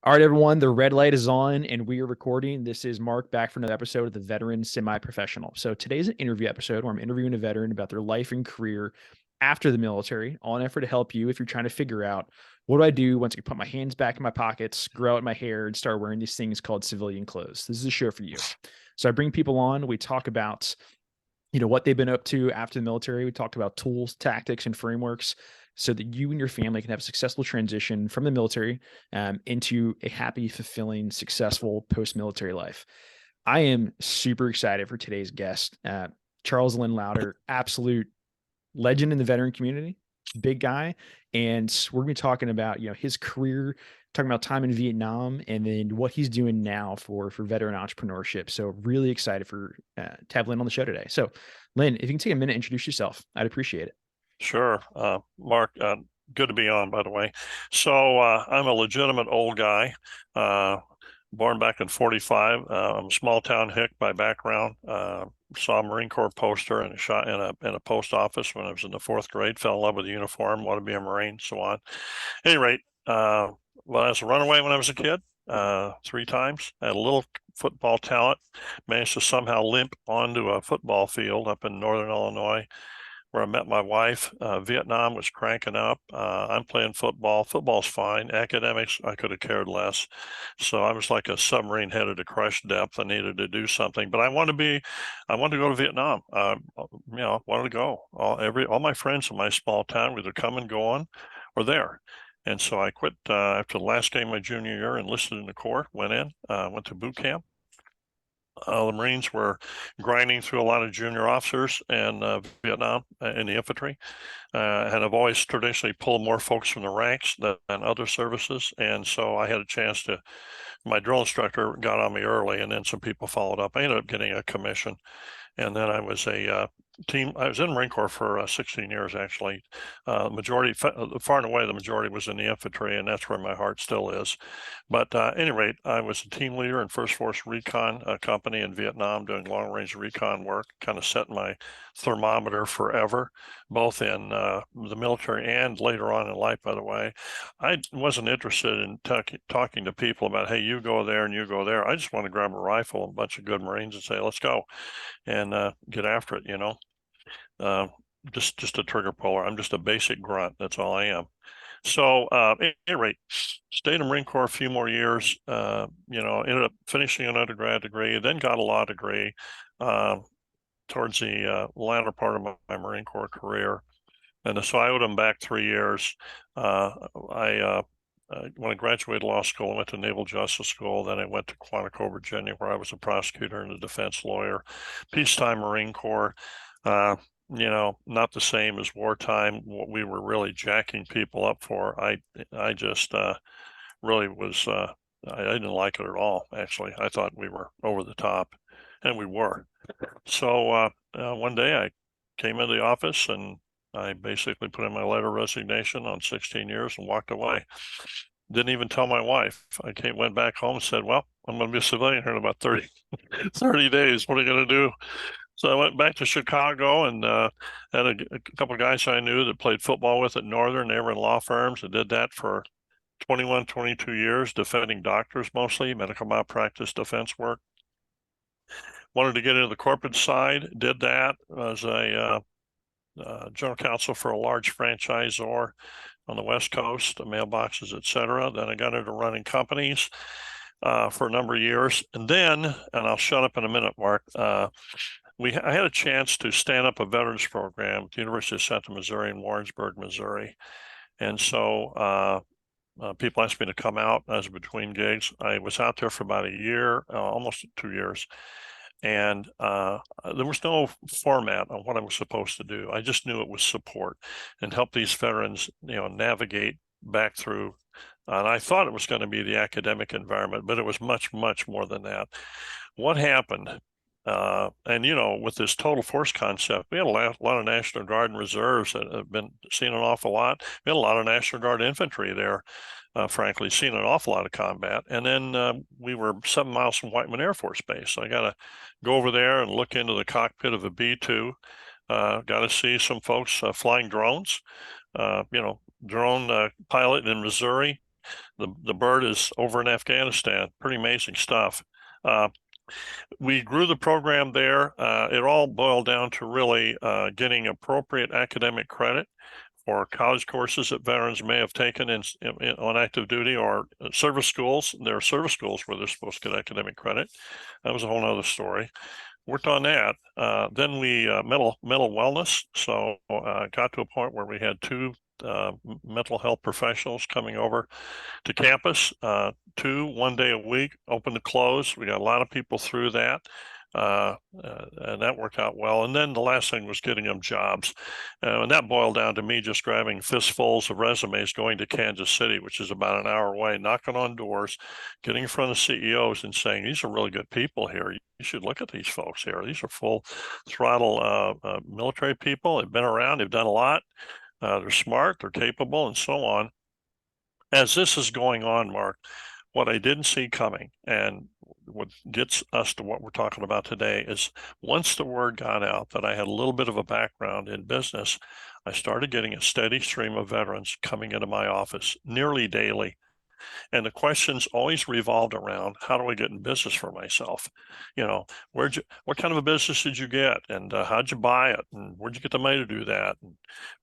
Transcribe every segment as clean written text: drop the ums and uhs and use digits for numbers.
All right, everyone, the red light is on and we are recording. This is Mark back for another episode of the Veteran Semi-Professional. So today's an interview episode where I'm interviewing a veteran about their life and career after the military, all in effort to help you if you're trying to figure out what do I do once I put my hands back in my pockets, grow out my hair, and start wearing these things called civilian clothes. This is a show for you. So I bring people on, we talk about what they've been up to after the military. We talk about tools, tactics, and frameworks so that you and your family can have a successful transition from the military into a happy, fulfilling, successful post-military life. I am super excited for today's guest, Charles Lynn Lowder, absolute legend in the veteran community, big guy. And we're going to be talking about, his career, talking about time in Vietnam, and then what he's doing now for veteran entrepreneurship. So really excited to have Lynn on the show today. So Lynn, if you can take a minute, introduce yourself, I'd appreciate it. Sure. Mark, good to be on, by the way. So I'm a legitimate old guy, born back in 45. I'm a small town hick by background. Saw a Marine Corps poster and shot in a post office when I was in the fourth grade, fell in love with the uniform, wanted to be a Marine, so on. At any rate, I was a runaway when I was a kid, 3 times. I had a little football talent, managed to somehow limp onto a football field up in northern Illinois, where I met my wife. Vietnam was cranking up. I'm playing football. Football's fine. Academics, I could have cared less. So I was like a submarine headed to crush depth. I needed to do something, but I wanted to go to Vietnam. Wanted to go. All my friends in my small town were either come and go on or there. And so I quit after the last game of my junior year, enlisted in the Corps, went to boot camp. The Marines were grinding through a lot of junior officers in Vietnam in the infantry, and I've always traditionally pulled more folks from the ranks than other services. And so I had a chance to, my drill instructor got on me early, and then some people followed up. I ended up getting a commission, and then I was I was in the Marine Corps for 16 years, actually. Majority, far and away, the majority was in the infantry, and that's where my heart still is. But at any rate, I was a team leader in First Force Recon Company in Vietnam, doing long-range recon work, kind of set my thermometer forever, both in the military and later on in life, by the way. I wasn't interested in talking to people about, hey, you go there and you go there. I just want to grab a rifle and a bunch of good Marines and say, let's go and get after it, just a trigger puller. I'm just a basic grunt. That's all I am. So at any rate, stayed in the Marine Corps a few more years, ended up finishing an undergrad degree, then got a law degree towards the latter part of my Marine Corps career. And so I owed them back 3 years. When I graduated law school, I went to Naval Justice School. Then I went to Quantico, Virginia, where I was a prosecutor and a defense lawyer. Peacetime Marine Corps, not the same as wartime. What we were really jacking people up for, I just really was, I didn't like it at all, actually. I thought we were over the top, and we were. So one day I came into the office and I basically put in my letter of resignation on 16 years and walked away. Didn't even tell my wife. Went back home and said, well, I'm going to be a civilian here in about 30 days. What are you going to do? So I went back to Chicago and had a couple of guys I knew that played football with at Northern. They were in law firms. I did that for 21, 22 years, defending doctors mostly, medical malpractice defense work. Wanted to get into the corporate side, did that as a general counsel for a large franchisor on the West Coast, mailboxes, et cetera. Then I got into running companies for a number of years. And then, and I'll shut up in a minute, Mark, I had a chance to stand up a veterans program at the University of Central Missouri in Warrensburg, Missouri. And so people asked me to come out as between gigs. I was out there for about a year, almost 2 years. And there was no format on what I was supposed to do. I just knew it was support and help these veterans, navigate back through. And I thought it was going to be the academic environment, but it was much, much more than that. What happened? With this total force concept, we had a lot of National Guard and reserves that have been seen an awful lot. We had a lot of National Guard infantry there. Frankly, seen an awful lot of combat. And then we were 7 miles from Whiteman Air Force Base. So I got to go over there and look into the cockpit of a B-2. Got to see some folks flying drones, drone pilot in Missouri. The bird is over in Afghanistan. Pretty amazing stuff. We grew the program there. It all boiled down to really getting appropriate academic credit for college courses that veterans may have taken on active duty or service schools. There are service schools where they're supposed to get academic credit. That was a whole other story. Worked on that. Then we mental wellness. So got to a point where we had two mental health professionals coming over to campus, 1 day a week, open to close. We got a lot of people through that. And that worked out well. And then the last thing was getting them jobs. And that boiled down to me just grabbing fistfuls of resumes, going to Kansas City, which is about an hour away, knocking on doors, getting in front of CEOs and saying, these are really good people here. You should look at these folks here. These are full throttle military people. They've been around. They've done a lot. They're smart. They're capable, and so on. As this is going on, Mark, what I didn't see coming, and what gets us to what we're talking about today, is once the word got out that I had a little bit of a background in business, I started getting a steady stream of veterans coming into my office nearly daily. And the questions always revolved around, how do I get in business for myself? What kind of a business did you get? And how'd you buy it? And where'd you get the money to do that? And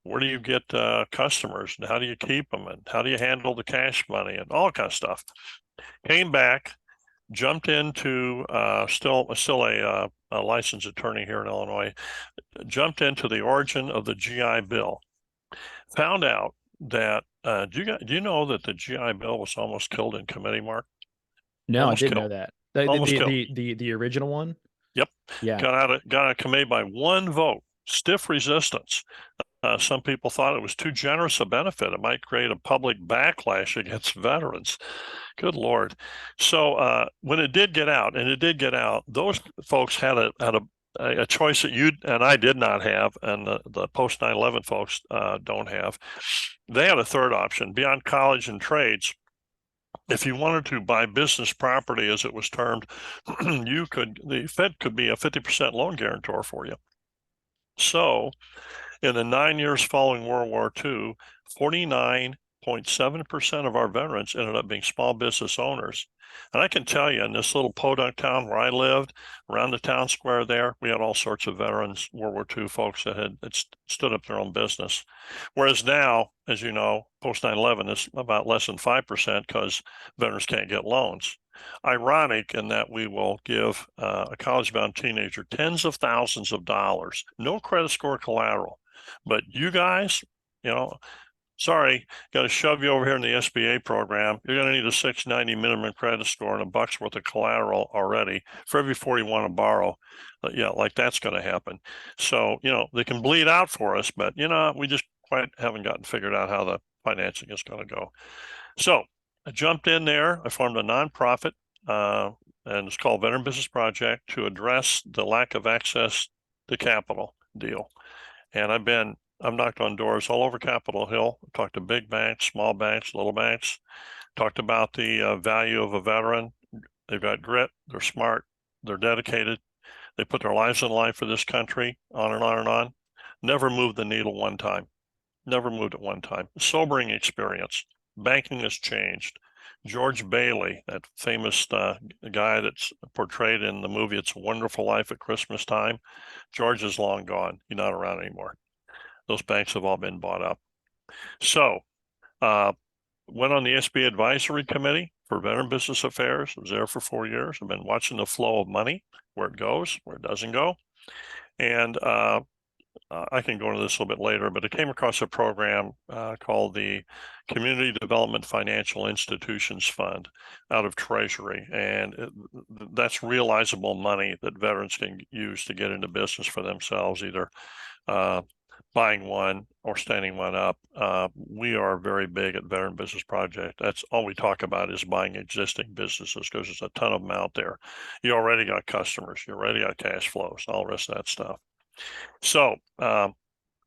where do you get customers? And how do you keep them? And how do you handle the cash money? And all kind of stuff. Came back, jumped into still a licensed attorney here in Illinois, jumped into the origin of the GI Bill. Found out that do you know that the GI Bill was almost killed in committee, Mark? No, Almost I didn't killed. know that. Almost killed. The original one? Yep. Yeah. Got out of committee by one vote. Stiff resistance. Some people thought it was too generous a benefit. It might create a public backlash against veterans. Good Lord. So when it did get out, and it did get out, those folks had a choice that you and I did not have, and the post 9/11 folks don't have. They had a third option beyond college and trades. If you wanted to buy business property, as it was termed, the Fed could be a 50% loan guarantor for you. So in the 9 years following World War II, 49.7% of our veterans ended up being small business owners. And I can tell you, in this little podunk town where I lived, around the town square there, we had all sorts of veterans, World War II folks that had stood up their own business. Whereas now, as you know, post 9/11 is about less than 5% because veterans can't get loans. Ironic in that we will give a college-bound teenager tens of thousands of dollars, no credit score collateral. But you guys, sorry, got to shove you over here in the SBA program. You're going to need a 690 minimum credit score and $1 worth of collateral already for every 40 you want to borrow. Like that's going to happen. So, they can bleed out for us, but, we just quite haven't gotten figured out how the financing is going to go. So I jumped in there. I formed a nonprofit, and it's called Veteran Business Project, to address the lack of access to capital deal. And I've knocked on doors all over Capitol Hill, talked to big banks, small banks, little banks, talked about the value of a veteran. They've got grit, they're smart, they're dedicated, they put their lives in line for this country, on and on and on. Never moved the needle one time. Never moved it one time. Sobering experience. Banking has changed. George Bailey, that famous guy that's portrayed in the movie It's a Wonderful Life at Christmas Time, George is long gone. He's not around anymore. Those banks have all been bought up. So went on the SBA Advisory Committee for Veteran Business Affairs. I was there for 4 years. I've been watching the flow of money, where it goes, where it doesn't go. And I can go into this a little bit later, but I came across a program called the Community Development Financial Institutions Fund out of Treasury. And that's realizable money that veterans can use to get into business for themselves, either buying one or standing one up. We are very big at Veteran Business Project. That's all we talk about, is buying existing businesses, because there's a ton of them out there. You already got customers, you already got cash flows, all the rest of that stuff. So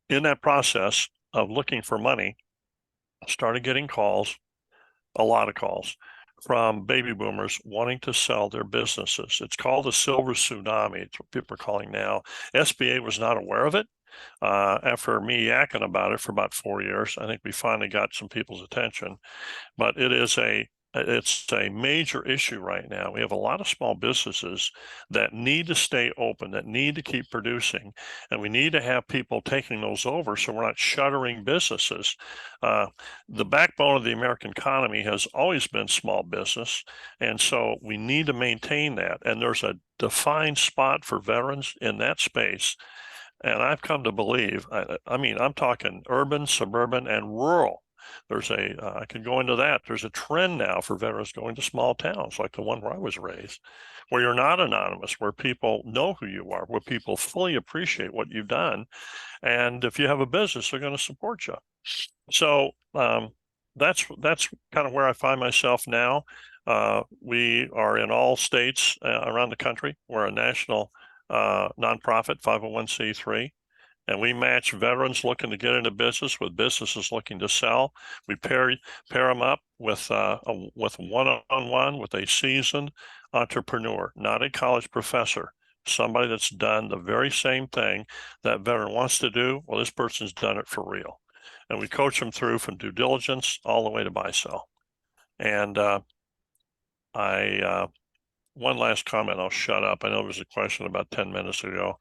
in that process of looking for money, I started getting calls, a lot of calls, from baby boomers wanting to sell their businesses. It's called the silver tsunami. It's what people are calling now. SBA was not aware of it. After me yakking about it for about 4 years, I think we finally got some people's attention. But it's a major issue right now. We have a lot of small businesses that need to stay open, that need to keep producing, and we need to have people taking those over so we're not shuttering businesses. The backbone of the American economy has always been small business, and so we need to maintain that. And there's a defined spot for veterans in that space. And I've come to believe, I mean, I'm talking urban, suburban, and rural. I can go into that. There's a trend now for veterans going to small towns like the one where I was raised, where you're not anonymous, where people know who you are, where people fully appreciate what you've done. And if you have a business, they're going to support you. So that's kind of where I find myself now. We are in all states around the country. We're a national nonprofit 501c3. And we match veterans looking to get into business with businesses looking to sell. We pair them up with one-on-one with a seasoned entrepreneur, not a college professor, somebody that's done the very same thing that veteran wants to do. Well, this person's done it for real. And we coach them through from due diligence all the way to buy sell. And one last comment, I'll shut up. I know there was a question about 10 minutes ago.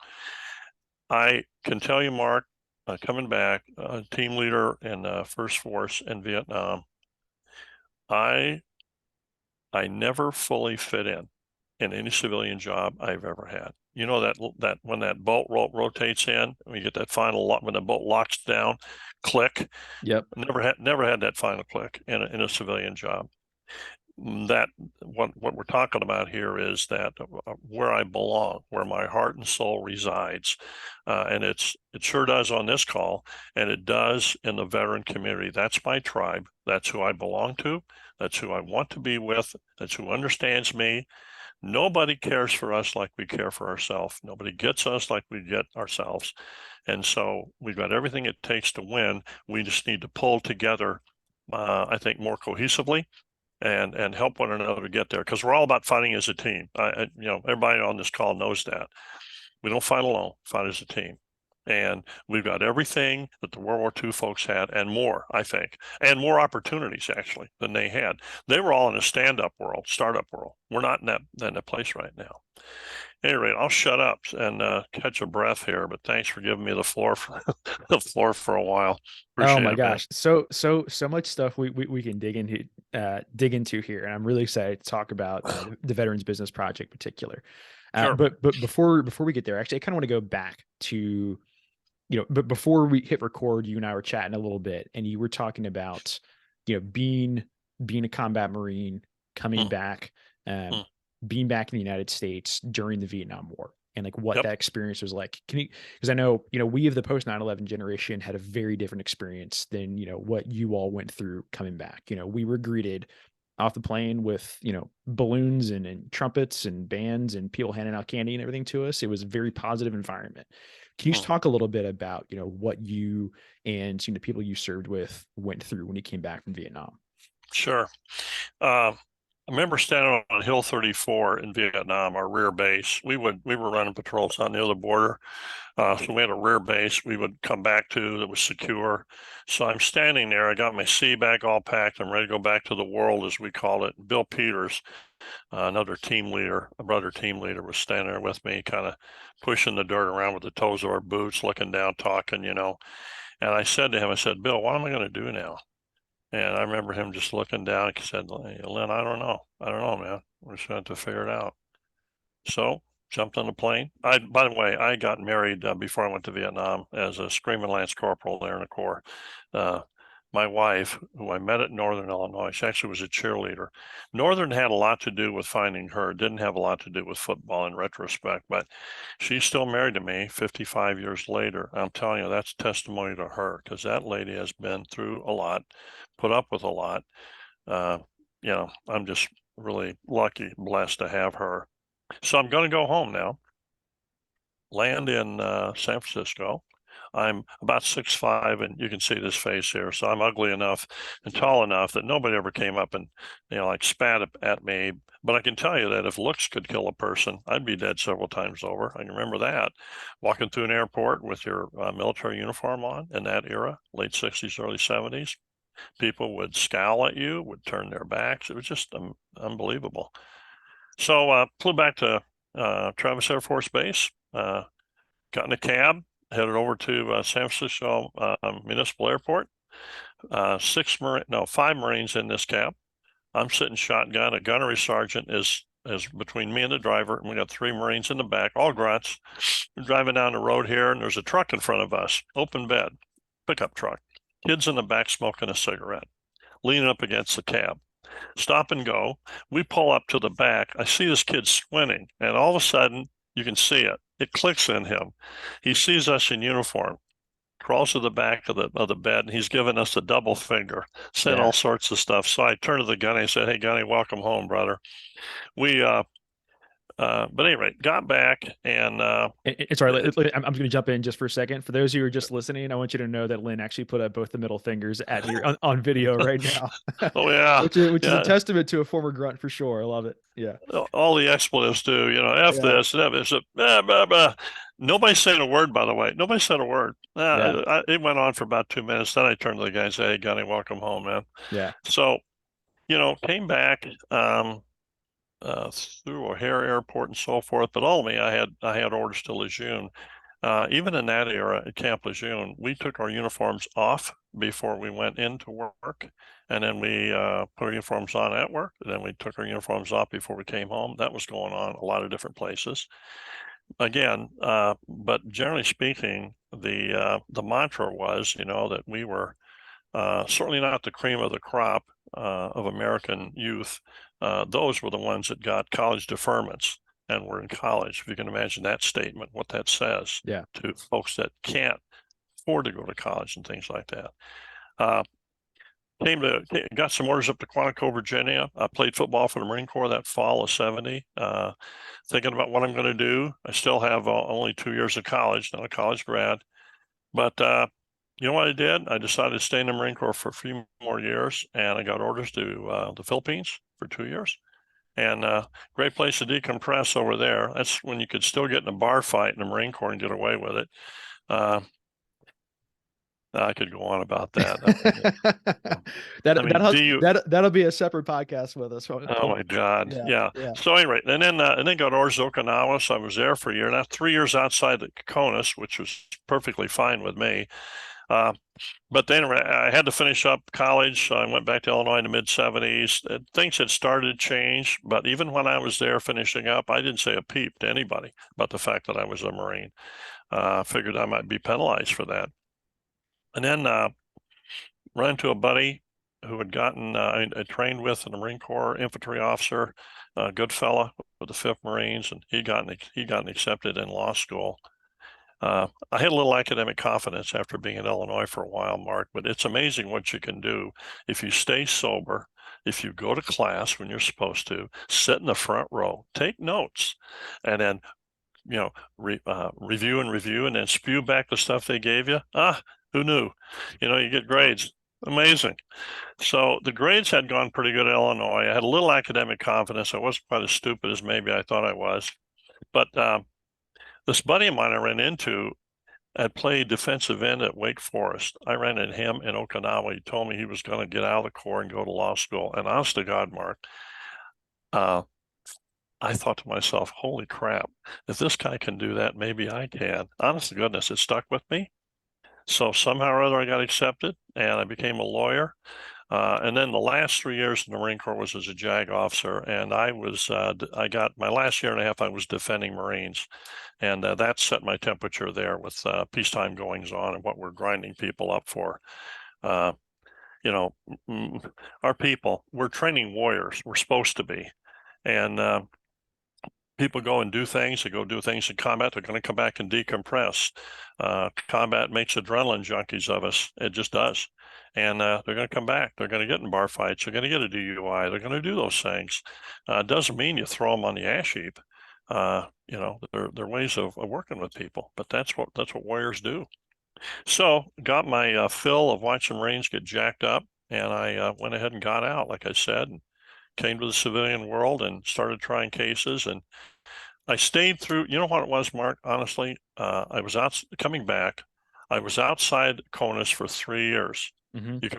I can tell you, Mark, coming back, team leader in First Force in Vietnam, I never fully fit in any civilian job I've ever had. You know that when that bolt rotates in, when you get that final lock, when the bolt locks down, click. Yep. Never had that final click in a civilian job. That what we're talking about here is that where I belong, where my heart and soul resides, and it sure does on this call, and it does in the veteran community. That's my tribe. That's who I belong to. That's who I want to be with. That's who understands me. Nobody cares for us like we care for ourselves. Nobody gets us like we get ourselves. And so we've got everything it takes to win. We just need to pull together, I think, more cohesively and help one another to get there, because we're all about fighting as a team. Everybody on this call knows that. We don't fight alone, fight as a team. And we've got everything that the World War II folks had and more, I think, and more opportunities actually than they had. They were all in a stand-up world, startup world. We're not in that place right now. Anyway, I'll shut up and catch a breath here, but thanks for giving me the floor for a while. Oh Appreciate my it, man. gosh. So much stuff we can dig into here. And I'm really excited to talk about the Veterans Business Project in particular. Sure. But before we get there, actually, I kind of want to go back to, but before we hit record, you and I were chatting a little bit, and you were talking about, being a combat Marine, coming back, Mm. being back in the United States during the Vietnam War, and like what Yep. that experience was like. Because I know, we of the post 9/11 generation had a very different experience than, what you all went through coming back. We were greeted off the plane with, balloons and trumpets and bands and people handing out candy and everything to us. It was a very positive environment. Can you just talk a little bit about, what you and the people you served with went through when you came back from Vietnam? Sure. I remember standing on Hill 34 in Vietnam, our rear base. We were running patrols on the other border. So we had a rear base we would come back to that was secure. So I'm standing there. I got my sea bag all packed. I'm ready to go back to the world, as we call it. Bill Peters, another team leader, a brother team leader, was standing there with me, kind of pushing the dirt around with the toes of our boots, looking down, talking, And I said to him, Bill, what am I going to do now? And I remember him just looking down. He said, Lynn, I don't know, man. We're just going to have to figure it out. So jumped on the plane. By the way, I got married before I went to Vietnam as a screaming Lance Corporal there in the Corps. My wife, who I met at Northern Illinois, she actually was a cheerleader. Northern had a lot to do with finding her. It didn't have a lot to do with football in retrospect, but she's still married to me 55 years later. I'm telling you, that's testimony to her, because that lady has been through a lot, put up with a lot. I'm just really lucky, blessed to have her. So I'm going to go home now, land in San Francisco. I'm about 6'5", and you can see this face here. So I'm ugly enough and tall enough that nobody ever came up and, like spat at me. But I can tell you that if looks could kill a person, I'd be dead several times over. I can remember that. Walking through an airport with your military uniform on in that era, late 60s, early 70s, people would scowl at you, would turn their backs. It was just unbelievable. So flew back to Travis Air Force Base, got in a cab, headed over to San Francisco Municipal Airport. 5 Marines in this cab. I'm sitting shotgun. A gunnery sergeant is between me and the driver, and we got 3 Marines in the back, all grunts. We're driving down the road here, and there's a truck in front of us, open bed, pickup truck. Kids in the back smoking a cigarette, leaning up against the cab. Stop and go. We pull up to the back. I see this kid squinting, and all of a sudden, you can see it. It clicks in him. He sees us in uniform, crawls to the back of the bed, and he's giving us a double finger, saying all sorts of stuff. So I turned to the gunny and said, "Hey, gunny, welcome home, brother." We but anyway, got back and sorry, I'm going to jump in just for a second. For those of you who are just listening, I want you to know that Lynn actually put up both the middle fingers at you on video right now. Oh yeah, which is a testament to a former grunt for sure. I love it. Yeah, all the expletives do. This, F this, blah, blah, blah. Nobody's saying a word, by the way. Nobody said a word. It went on for about 2 minutes. Then I turned to the guy and said, "Hey, gunny, welcome home, man." Yeah. So, came back. Through O'Hare Airport and so forth. But ultimately, I had orders to Lejeune. Even in that era at Camp Lejeune, we took our uniforms off before we went into work, and then we put our uniforms on at work. And then we took our uniforms off before we came home. That was going on a lot of different places. Again, but generally speaking, the mantra was, that we were certainly not the cream of the crop of American youth. Those were the ones that got college deferments and were in college. If you can imagine that statement, what that says to folks that can't afford to go to college and things like that. Got some orders up to Quantico, Virginia. I played football for the Marine Corps that fall of 70. Thinking about what I'm going to do. I still have only 2 years of college, not a college grad. But you know what I did? I decided to stay in the Marine Corps for a few more years, and I got orders to the Philippines for 2 years. And great place to decompress over there. That's when you could still get in a bar fight in the Marine Corps and get away with it. I could go on about that. That'll be a separate podcast with us. Oh my God. Yeah. So anyway, and then got orders to Okinawa. So I was there for a year. Now 3 years outside the CONUS, which was perfectly fine with me. But then I had to finish up college. So I went back to Illinois in the mid-70s. Things had started to change, but even when I was there finishing up, I didn't say a peep to anybody about the fact that I was a Marine. Figured I might be penalized for that. And then ran into a buddy who had gotten I trained with in the Marine Corps, infantry officer, a good fella with the 5th Marines, and he'd gotten accepted in law school. I had a little academic confidence after being in Illinois for a while, Mark, but it's amazing what you can do if you stay sober, if you go to class when you're supposed to, sit in the front row, take notes, and then review and then spew back the stuff they gave you. Who knew? You get grades. Amazing. So the grades had gone pretty good at Illinois. I had a little academic confidence. I wasn't quite as stupid as maybe I thought I was. But this buddy of mine I ran into had played defensive end at Wake Forest. I ran into him in Okinawa. He told me he was going to get out of the Corps and go to law school. And honest to God, Mark, I thought to myself, holy crap, if this guy can do that, maybe I can. Honest to goodness, it stuck with me. So somehow or other I got accepted and I became a lawyer. And then the last 3 years in the Marine Corps was as a JAG officer. And I got my last year and a half, I was defending Marines. And that set my temperature there with peacetime goings on and what we're grinding people up for. Our people, we're training warriors. We're supposed to be. And people go and do things. They go do things in combat. They're going to come back and decompress. Combat makes adrenaline junkies of us. It just does. And they're going to come back. They're going to get in bar fights. They're going to get a DUI. They're going to do those things. It doesn't mean you throw them on the ash heap. There are ways of working with people, but that's what warriors do. So got my fill of watching Marines get jacked up, and I went ahead and got out, like I said, and came to the civilian world and started trying cases. And I stayed through. You know what it was, Mark? Honestly, I was out coming back. I was outside CONUS for 3 years. Mm-hmm. You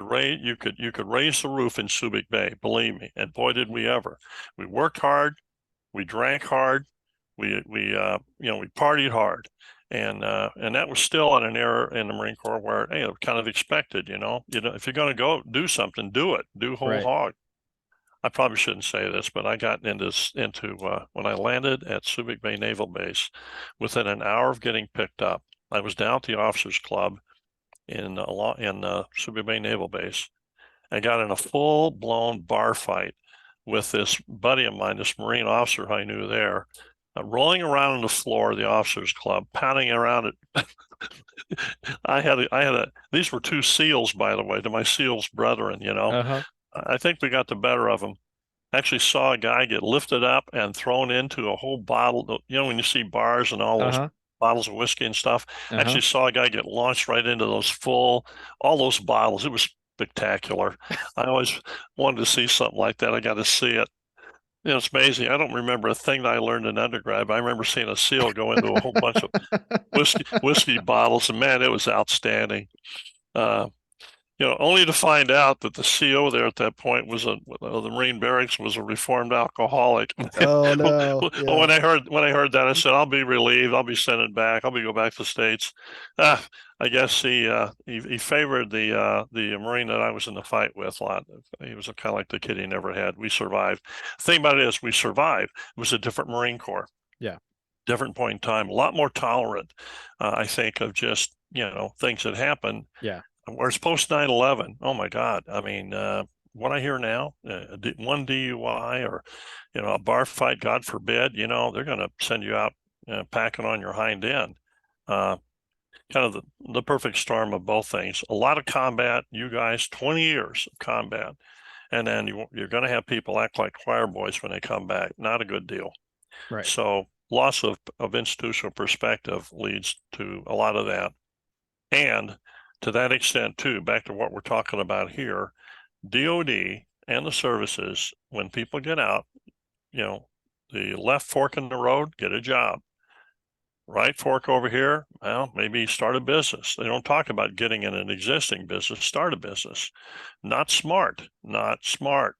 could raise the roof in Subic Bay, believe me. And boy, did we ever! We worked hard, we drank hard, we partied hard, and that was still in an era in the Marine Corps where hey, it was kind of expected. If you're going to go do something, do it, do whole Right. hog. I probably shouldn't say this, but I got into when I landed at Subic Bay Naval Base, within an hour of getting picked up, I was down at the Officers Club in Subic Bay Naval Base. I got in a full-blown bar fight with this buddy of mine, this Marine officer I knew there, rolling around on the floor of the Officers Club, pounding around it. These were two SEALs, by the way, to my SEALs brethren. Uh-huh. I think we got the better of them. Actually saw a guy get lifted up and thrown into a whole bottle. When you see bars and all those Uh-huh. bottles of whiskey and stuff, Uh-huh. actually saw a guy get launched right into all those bottles. It was spectacular. I always wanted to see something like that. I got to see it. It's amazing. I don't remember a thing that I learned in undergrad, but I remember seeing a SEAL go into a whole bunch of whiskey bottles, and man, it was outstanding. Uh, only to find out that the CO there at that point the Marine barracks was a reformed alcoholic. Oh no. Yeah. When I heard that, I said, "I'll be relieved. I'll be sent it back. I'll go back to the States." I guess he favored the Marine that I was in the fight with a lot. He was kind of like the kid he never had. We survived. The thing about it is, we survived. It was a different Marine Corps, Yeah. different point in time, a lot more tolerant. I think of just things that happen. Yeah. Whereas post 9/11, oh my God, I mean, what I hear now, one DUI or, a bar fight, God forbid, they're going to send you out packing on your hind end. Uh, Kind of the perfect storm of both things. A lot of combat, you guys, 20 years of combat. And then you're going to have people act like choir boys when they come back. Not a good deal. Right. So loss of institutional perspective leads to a lot of that. And to that extent, too, back to what we're talking about here, DOD and the services, when people get out, the left fork in the road, get a job. Right fork over here, well, maybe start a business. They don't talk about getting in an existing business, start a business. Not smart, not smart.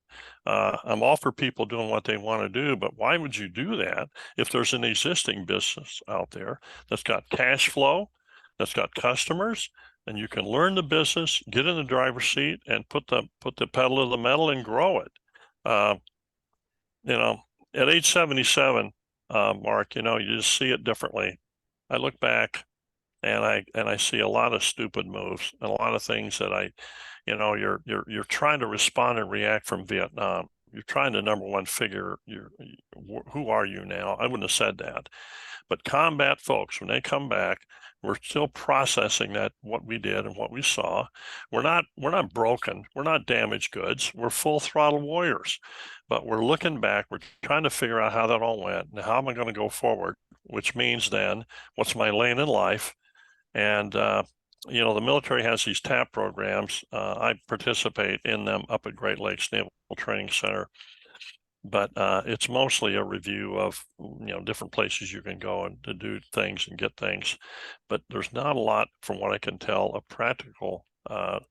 I'm all for people doing what they want to do, but why would you do that if there's an existing business out there that's got cash flow, that's got customers, and you can learn the business, get in the driver's seat, and put the pedal to the metal and grow it. Uh, you know, at age 77, Mark, you just see it differently. I look back and I see a lot of stupid moves and a lot of things that you're trying to respond and react from Vietnam. You're trying to, number one, figure who are you now? I wouldn't have said that. But combat folks, when they come back, we're still processing what we did and what we saw. We're not broken. We're not damaged goods. We're full throttle warriors. But we're looking back. We're trying to figure out how that all went and how am I going to go forward, which means then what's my lane in life? And the military has these TAP programs. I participate in them up at Great Lakes Naval Training Center, but it's mostly a review of different places you can go and to do things and get things. But there's not a lot, from what I can tell, a practical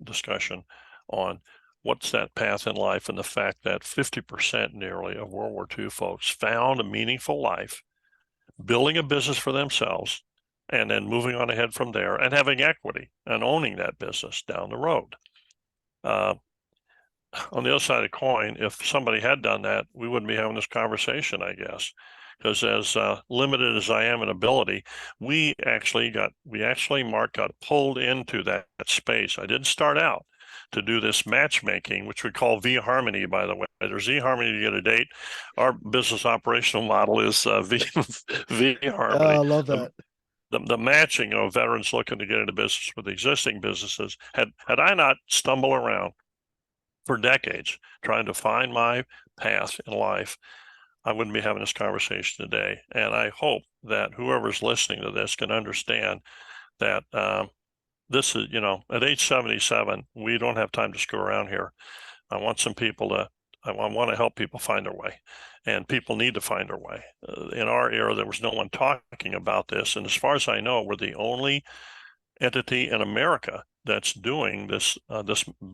discussion on what's that path in life, and the fact that 50% nearly of World War II folks found a meaningful life, building a business for themselves, and then moving on ahead from there and having equity and owning that business down the road. On the other side of the coin, if somebody had done that, we wouldn't be having this conversation, I guess. Because as limited as I am in ability, Mark, got pulled into that space. I didn't start out to do this matchmaking, which we call V-Harmony, by the way. There's E-Harmony to get a date. Our business operational model is V-Harmony. I love that. The matching of veterans looking to get into business with existing businesses. Had I not stumbled around for decades trying to find my path in life, I wouldn't be having this conversation today. And I hope that whoever's listening to this can understand that this is, at age 77, we don't have time to screw around here. I want some people to, I want to help people find their way, and people need to find their way. In our era, there was no one talking about this. And as far as I know, we're the only entity in America that's doing this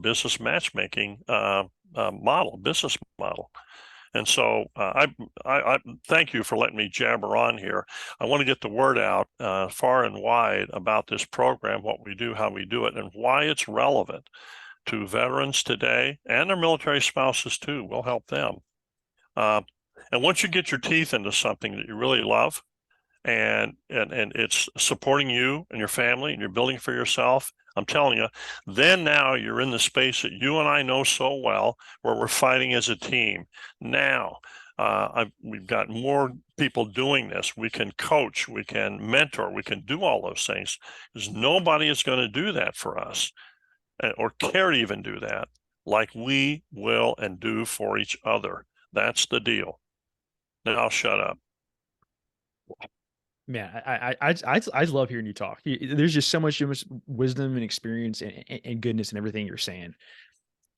business matchmaking business model. And so I thank you for letting me jabber on here. I want to get the word out far and wide about this program, what we do, how we do it, and why it's relevant to veterans today and their military spouses too. We'll help them. And once you get your teeth into something that you really love, and it's supporting you and your family, and you're building for yourself, I'm telling you, then now you're in the space that you and I know so well, where we're fighting as a team. Now, we've got more people doing this. We can coach, we can mentor, we can do all those things, because nobody is going to do that for us, or care to even do that like we will and do for each other. That's the deal. Now I'll shut up. Man, I love hearing you talk. There's just so much wisdom and experience and goodness and everything you're saying.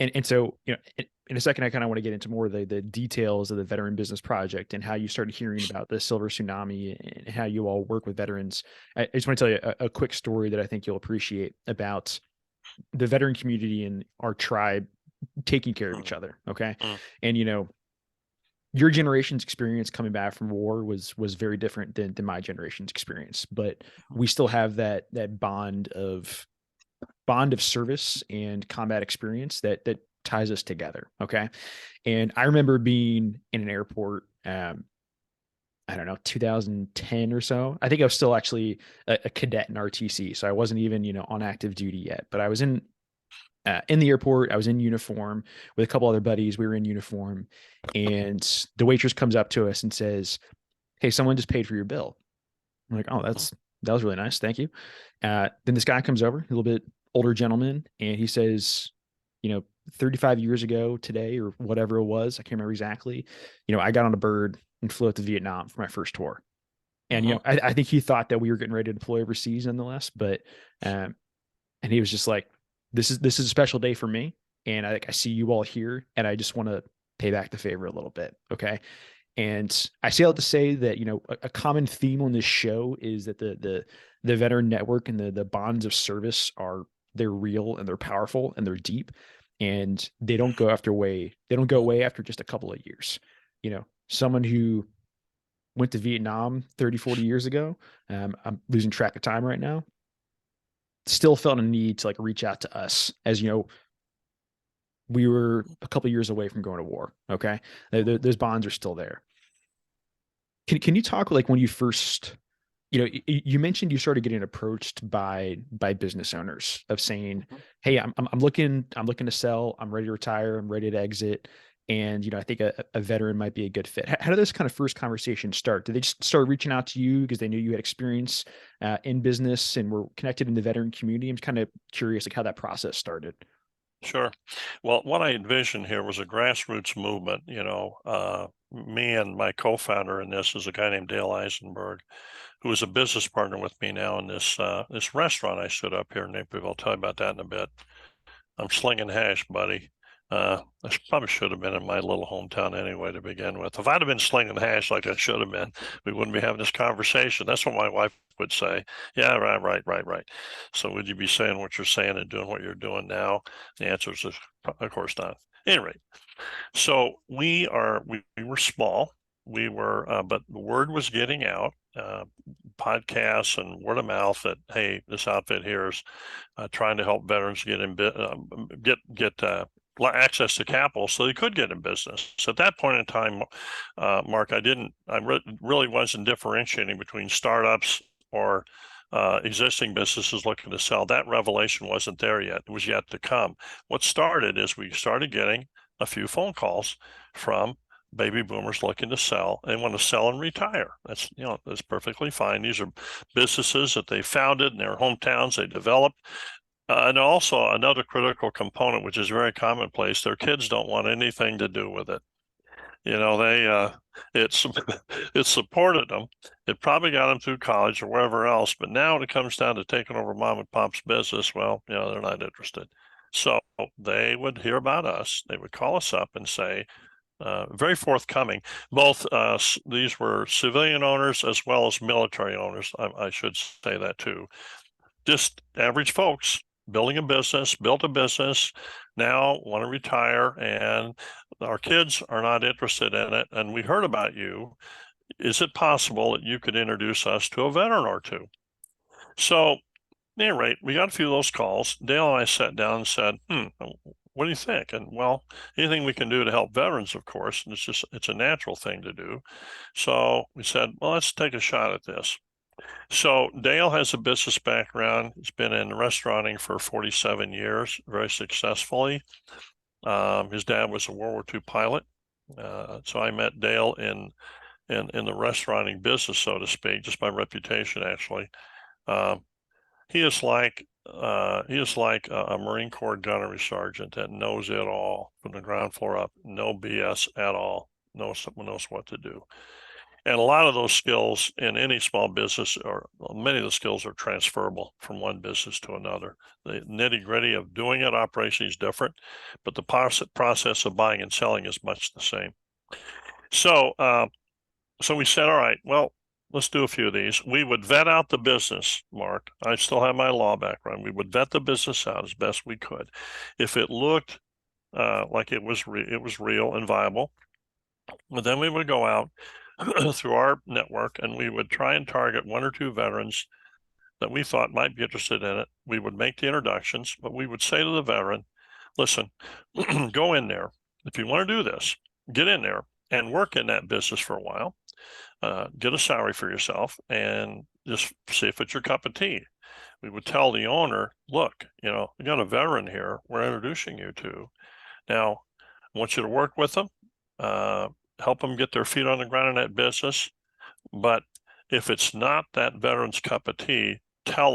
And so, in a second, I kind of want to get into more of the details of the Veteran Business Project and how you started hearing about the Silver Tsunami and how you all work with veterans. I just want to tell you a quick story that I think you'll appreciate about the veteran community and our tribe taking care of each other. Okay. And, your generation's experience coming back from war was very different than my generation's experience, but we still have that bond of service and combat experience that ties us together. Okay. And I remember being in an airport, I don't know, 2010 or so. I think I was still actually a cadet in RTC. So I wasn't even, on active duty yet, but I was in the airport. I was in uniform with a couple other buddies. We were in uniform, and the waitress comes up to us and says, "Hey, someone just paid for your bill." I'm like, "Oh, that was really nice. Thank you." Then this guy comes over, a little bit older gentleman, and he says, 35 years ago today or whatever it was, I can't remember exactly, I got on a bird and flew out to Vietnam for my first tour. And, I think he thought that we were getting ready to deploy overseas nonetheless, but, and he was just like, this is a special day for me. And I see you all here, and I just want to pay back the favor a little bit. Okay. And I say that to say that, a common theme on this show is that the veteran network and the bonds of service they're real and they're powerful and they're deep, and they don't go away after just a couple of years. Someone who went to Vietnam 30, 40 years ago, I'm losing track of time right now, still felt a need to reach out to us, as we were a couple of years away from going to war. Okay. Those bonds are still there. Can you talk when you first, you mentioned you started getting approached by business owners of saying, "Hey, I'm looking to sell. I'm ready to retire. I'm ready to exit. And, I think a veteran might be a good fit." How did this kind of first conversation start? Did they just start reaching out to you because they knew you had experience in business and were connected in the veteran community? I'm kind of curious how that process started. Sure. Well, what I envisioned here was a grassroots movement. Me and my co-founder in this is a guy named Dale Eisenberg, who is a business partner with me now in this restaurant I stood up here in Naperville. I'll tell you about that in a bit. I'm slinging hash, buddy. I probably should have been in my little hometown anyway to begin with. If I'd have been slinging hash like I should have been, we wouldn't be having this conversation. That's what my wife would say. Yeah, right. So would you be saying what you're saying and doing what you're doing now? The answer is, of course not. Anyway, so we were small. We were, but the word was getting out. Podcasts and word of mouth that, hey, this outfit here is trying to help veterans get access to capital so they could get in business. So at that point in time, Mark, really wasn't differentiating between startups or existing businesses looking to sell. That revelation wasn't there yet. It was yet to come. What started is we started getting a few phone calls from baby boomers looking to sell and want to sell and retire. That's perfectly fine. These are businesses that they founded in their hometowns, they developed. And also another critical component, which is very commonplace, their kids don't want anything to do with it. It's it supported them. It probably got them through college or wherever else. But now when it comes down to taking over mom and pop's business, well, they're not interested. So they would hear about us. They would call us up and say, very forthcoming. Both these were civilian owners as well as military owners. I should say that too. Just average folks building a business, built a business, now want to retire, and our kids are not interested in it. And we heard about you. Is it possible that you could introduce us to a veteran or two? So, at any rate, we got a few of those calls. Dale and I sat down and said, what do you think? And well, anything we can do to help veterans, of course, and it's a natural thing to do. So we said, well, let's take a shot at this. So Dale has a business background. He's been in restauranting for 47 years, very successfully. His dad was a World War II pilot. So I met Dale in the restauranting business, so to speak, just by reputation, actually. He is like a Marine Corps gunnery sergeant that knows it all from the ground floor up, no BS at all. Knows what to do. And a lot of those skills in any small business, or many of the skills, are transferable from one business to another. The nitty gritty of doing it, operation is different, but the process of buying and selling is much the same. So, so we said, all right, well, let's do a few of these. We would vet out the business, Mark. I still have my law background. We would vet the business out as best we could. If it looked like it was real and viable, but then we would go out through our network, and we would try and target one or two veterans that we thought might be interested in it. We would make the introductions, but we would say to the veteran, listen, go in there. If you want to do this, get in there and work in that business for a while, get a salary for yourself, and just see if it's your cup of tea. We would tell the owner, look, we got a veteran here we're introducing you to. Now, I want you to work with them, help them get their feet on the ground in that business. But if it's not that veteran's cup of tea, tell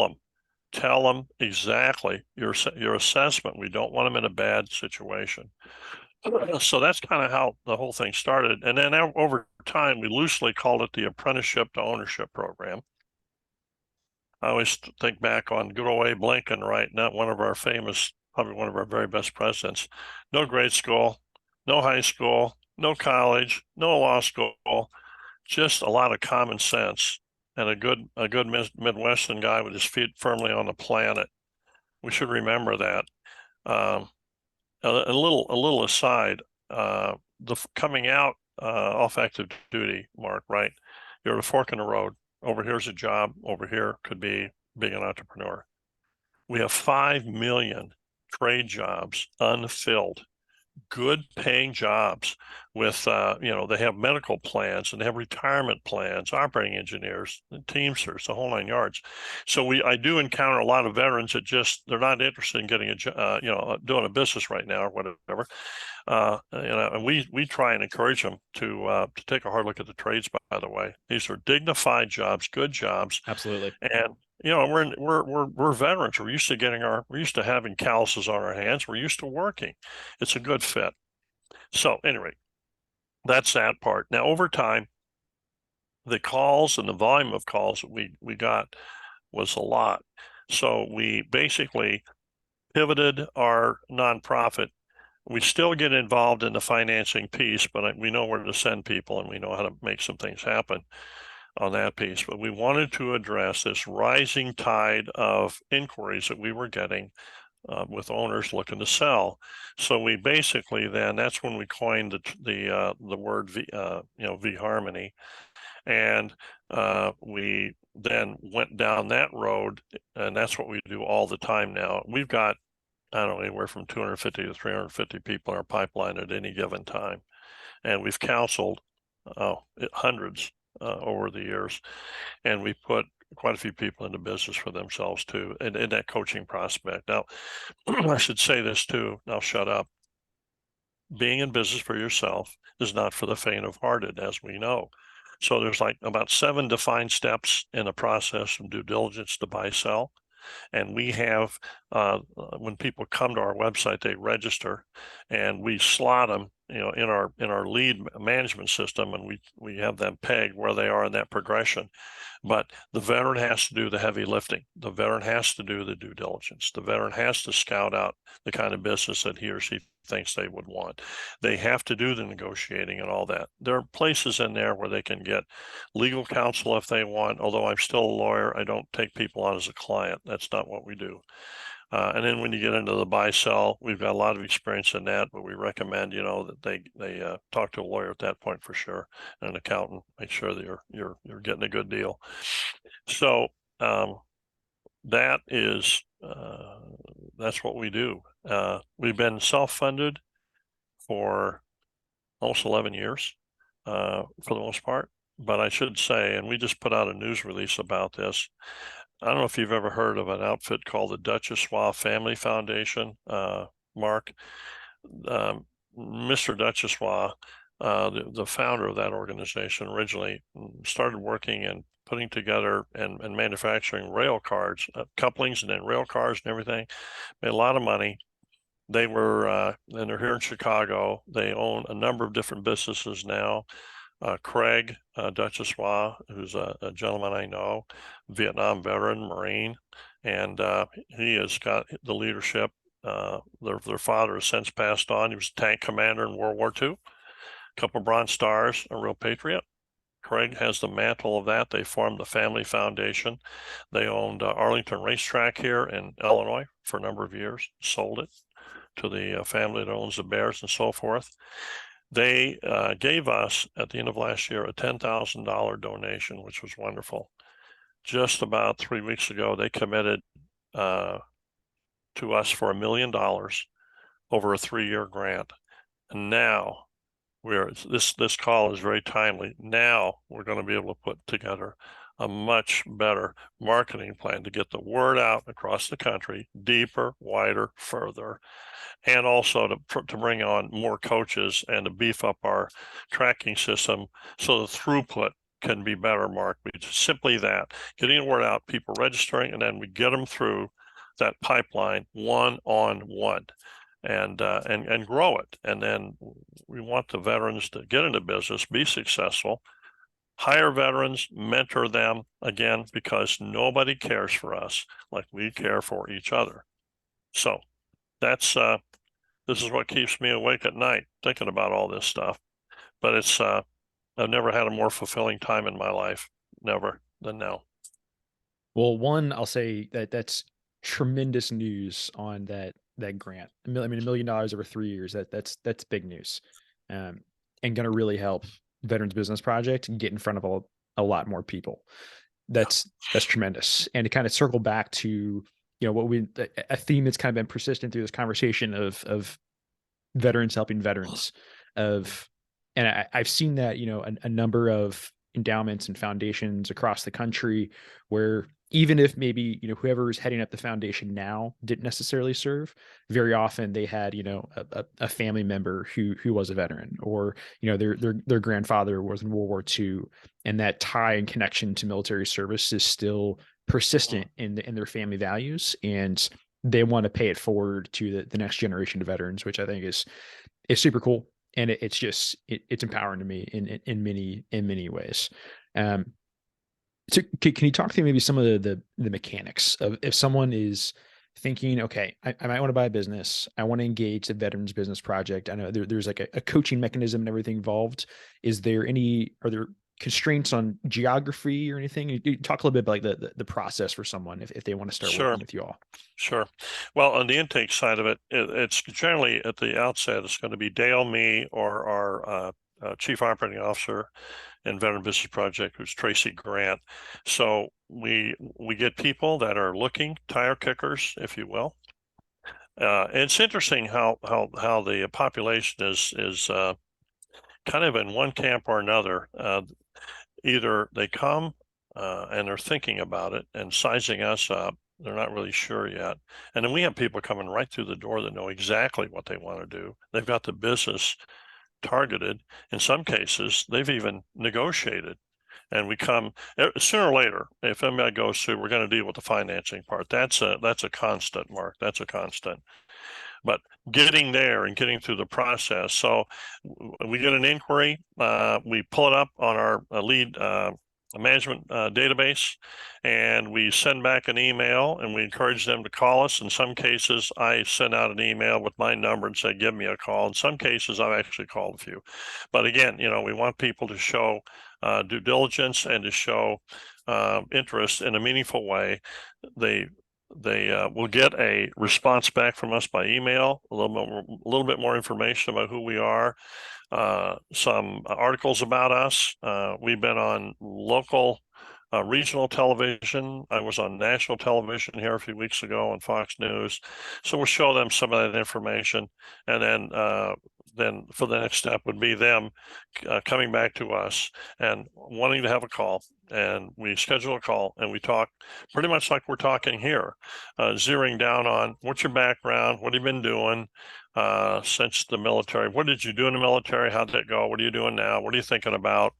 them exactly your assessment. We don't want them in a bad situation. So that's kind of how the whole thing started. And then over time, we loosely called it the apprenticeship to ownership program. I always think back on good old Abe Lincoln, right? Not one of our famous, probably one of our very best presidents. No grade school, no high school, no college, no law school, just a lot of common sense and a good Midwestern guy with his feet firmly on the planet. We should remember that. A little aside, the coming out off active duty, Mark, right? You're at a fork in the road. Over here's a job. Over here could be being an entrepreneur. We have 5 million trade jobs unfilled, good paying jobs with, they have medical plans and they have retirement plans, operating engineers, Teamsters, the whole 9 yards. So I do encounter a lot of veterans that they're not interested in getting doing a business right now or whatever. And we try and encourage them to take a hard look at the trades. By the way, these are dignified jobs, good jobs. Absolutely. And we're veterans. We're used to having calluses on our hands. We're used to working. It's a good fit. So anyway, that's that part. Now over time, the calls and the volume of calls that we got was a lot. So we basically pivoted our nonprofit. We still get involved in the financing piece, but we know where to send people and we know how to make some things happen on that piece. But we wanted to address this rising tide of inquiries that we were getting with owners looking to sell. So we basically that's when we coined the word V-Harmony, and we then went down that road, and that's what we do all the time now. We've got, I don't know, anywhere from 250 to 350 people in our pipeline at any given time, and we've counseled hundreds over the years, and we put quite a few people into business for themselves too, and in that coaching prospect. Now, I should say this too, and I'll shut up. Being in business for yourself is not for the faint of hearted, as we know. So there's like about 7 defined steps in the process from due diligence to buy, sell. And we have, when people come to our website, they register, and we slot them in our lead management system, and we have them pegged where they are in that progression. But the veteran has to do the heavy lifting. The veteran has to do the due diligence. The veteran has to scout out the kind of business that he or she thinks they would want. They have to do the negotiating and all that. There are places in there where they can get legal counsel if they want. Although I'm still a lawyer, I don't take people on as a client. That's not what we do. And then when you get into the buy sell, we've got a lot of experience in that, but we recommend, that they talk to a lawyer at that point for sure, and an accountant, make sure that you're getting a good deal. So that is that's what we do. We've been self-funded for almost 11 years for the most part, but I should say, and we just put out a news release about this. I don't know if you've ever heard of an outfit called the Duchessois Family Foundation, Mark. Mr. Duchessois, the founder of that organization, originally started working and putting together and manufacturing rail cars, couplings, and then rail cars and everything. Made a lot of money. They were, and they're here in Chicago. They own a number of different businesses now. Craig Duchessois, who's a gentleman I know, Vietnam veteran, Marine, and he has got the leadership. Their father has since passed on. He was a tank commander in World War II, a couple of Bronze Stars, a real patriot. Craig has the mantle of that. They formed the family foundation. They owned Arlington Racetrack here in Illinois for a number of years, sold it to the family that owns the Bears and so forth. They gave us, at the end of last year, a $10,000 donation, which was wonderful. Just about 3 weeks ago, they committed to us for $1 million over a 3-year grant. And now this call is very timely. Now we're going to be able to put together a much better marketing plan to get the word out across the country, deeper, wider, further, and also to bring on more coaches and to beef up our tracking system so the throughput can be better, Mark. Simply that, getting the word out, people registering, and then we get them through that pipeline one-on-one and grow it. And then we want the veterans to get into business, be successful, hire veterans, mentor them, again, because nobody cares for us like we care for each other. So that's this is what keeps me awake at night, thinking about all this stuff. But it's I've never had a more fulfilling time in my life, never, than now. Well, one, I'll say that's tremendous news on that grant. I mean, $1 million over 3 years. That's big news, and going to really help Veterans Business Project get in front of a lot more people. That's tremendous. And to kind of circle back to what a theme that's kind of been persistent through this conversation of veterans helping veterans, and I've seen that a number of endowments and foundations across the country where even if maybe whoever is heading up the foundation now didn't necessarily serve, very often they had a family member who was a veteran, or their grandfather was in World War II, and that tie and connection to military service is still persistent in their family values, and they want to pay it forward to the next generation of veterans, which I think is super cool. And it's empowering to me in many ways. So can you talk to me maybe some of the mechanics of if someone is thinking, okay, I might want to buy a business, I want to engage the Veterans Business Project. I know there's like a coaching mechanism and everything involved. Are there constraints on geography or anything? You talk a little bit about like the process for someone if they want to start working with you all. Sure. Well, on the intake side of it, it's generally at the outset, it's going to be Dale, me, or our Chief Operating Officer and Veteran Business Project, who's Tracy Grant. So we get people that are looking, tire kickers, if you will. It's interesting how the population is kind of in one camp or another. Either they come and they're thinking about it and sizing us up. They're not really sure yet. And then we have people coming right through the door that know exactly what they want to do. They've got the business targeted. In some cases, they've even negotiated. And we come sooner or later, if anybody goes through, we're going to deal with the financing part. That's a constant, Mark. That's a constant. but getting there and getting through the process. So we get an inquiry, we pull it up on our lead management database, and we send back an email, and we encourage them to call us. In some cases, I send out an email with my number and say, give me a call. In some cases, I've actually called a few. But again, we want people to show due diligence and to show interest in a meaningful way. They will get a response back from us by email, a little bit more information about who we are, some articles about us. We've been on local, regional television. I was on national television here a few weeks ago on Fox News. So we'll show them some of that information, and then for the next step would be them coming back to us and wanting to have a call. And we schedule a call and we talk pretty much like we're talking here, zeroing down on what's your background, what have you been doing since the military, what did you do in the military, how did it go, what are you doing now, what are you thinking about,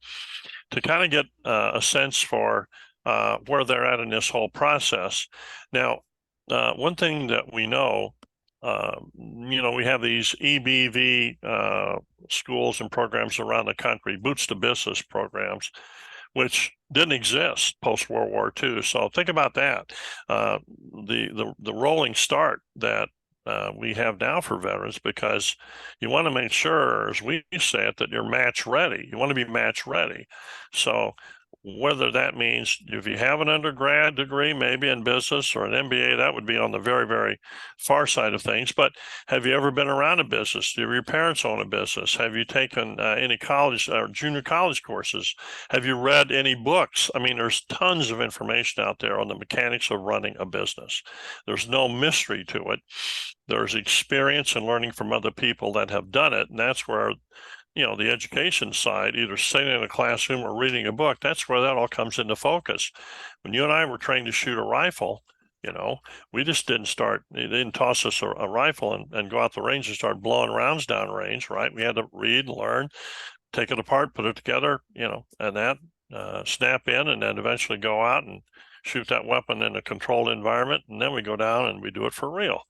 to kind of get a sense for where they're at in this whole process. Now, one thing that we know, we have these EBV schools and programs around the country, boots to business programs, which didn't exist post World War II. So think about that. The rolling start that we have now for veterans, because you want to make sure, as we say it, that you're match ready. You want to be match ready. So whether that means if you have an undergrad degree, maybe in business, or an MBA, that would be on the very, very far side of things. But have you ever been around a business? Do your parents own a business? Have you taken any college or junior college courses? Have you read any books? I mean, there's tons of information out there on the mechanics of running a business. There's no mystery to it. There's experience and learning from other people that have done it. And that's where the education side, either sitting in a classroom or reading a book, that's where that all comes into focus. When you and I were trained to shoot a rifle, we just they didn't toss us a rifle and go out the range and start blowing rounds down range, right? We had to read, learn, take it apart, put it together, and that snap in, and then eventually go out and shoot that weapon in a controlled environment. And then we go down and we do it for real.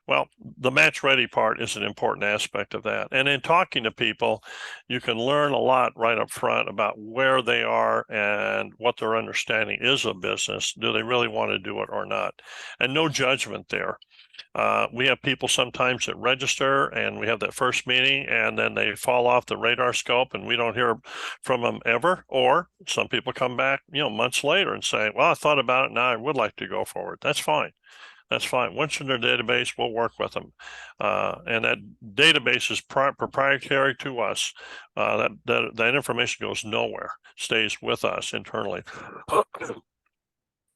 Well, the match ready part is an important aspect of that. And in talking to people, you can learn a lot right up front about where they are and what their understanding is of business. Do they really want to do it or not? And no judgment there. We have people sometimes that register, and we have that first meeting, and then they fall off the radar scope and we don't hear from them ever. Or some people come back, months later and say, well, I thought about it, now I would like to go forward. That's fine. That's fine. Once in their database, we'll work with them. And that database is proprietary to us. That information goes nowhere, stays with us internally.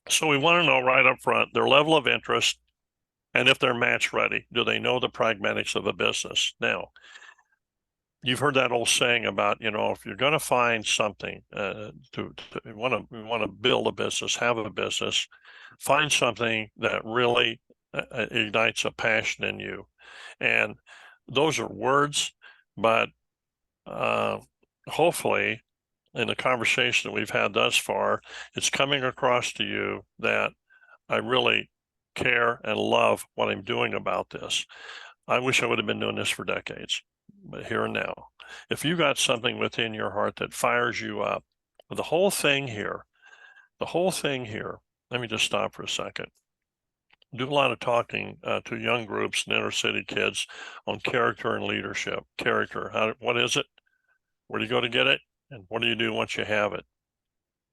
So we want to know right up front their level of interest, and if they're match ready. Do they know the pragmatics of a business? Now, you've heard that old saying about, if you're going to find something to want to build a business, have a business, find something that really ignites a passion in you. And those are words, but hopefully in the conversation that we've had thus far, it's coming across to you that I really care and love what I'm doing about this. I wish I would have been doing this for decades, but here and now, if you got something within your heart that fires you up, the whole thing here, let me just stop for a second. Do a lot of talking to young groups and inner city kids on character and leadership. Character, what is it? Where do you go to get it? And what do you do once you have it?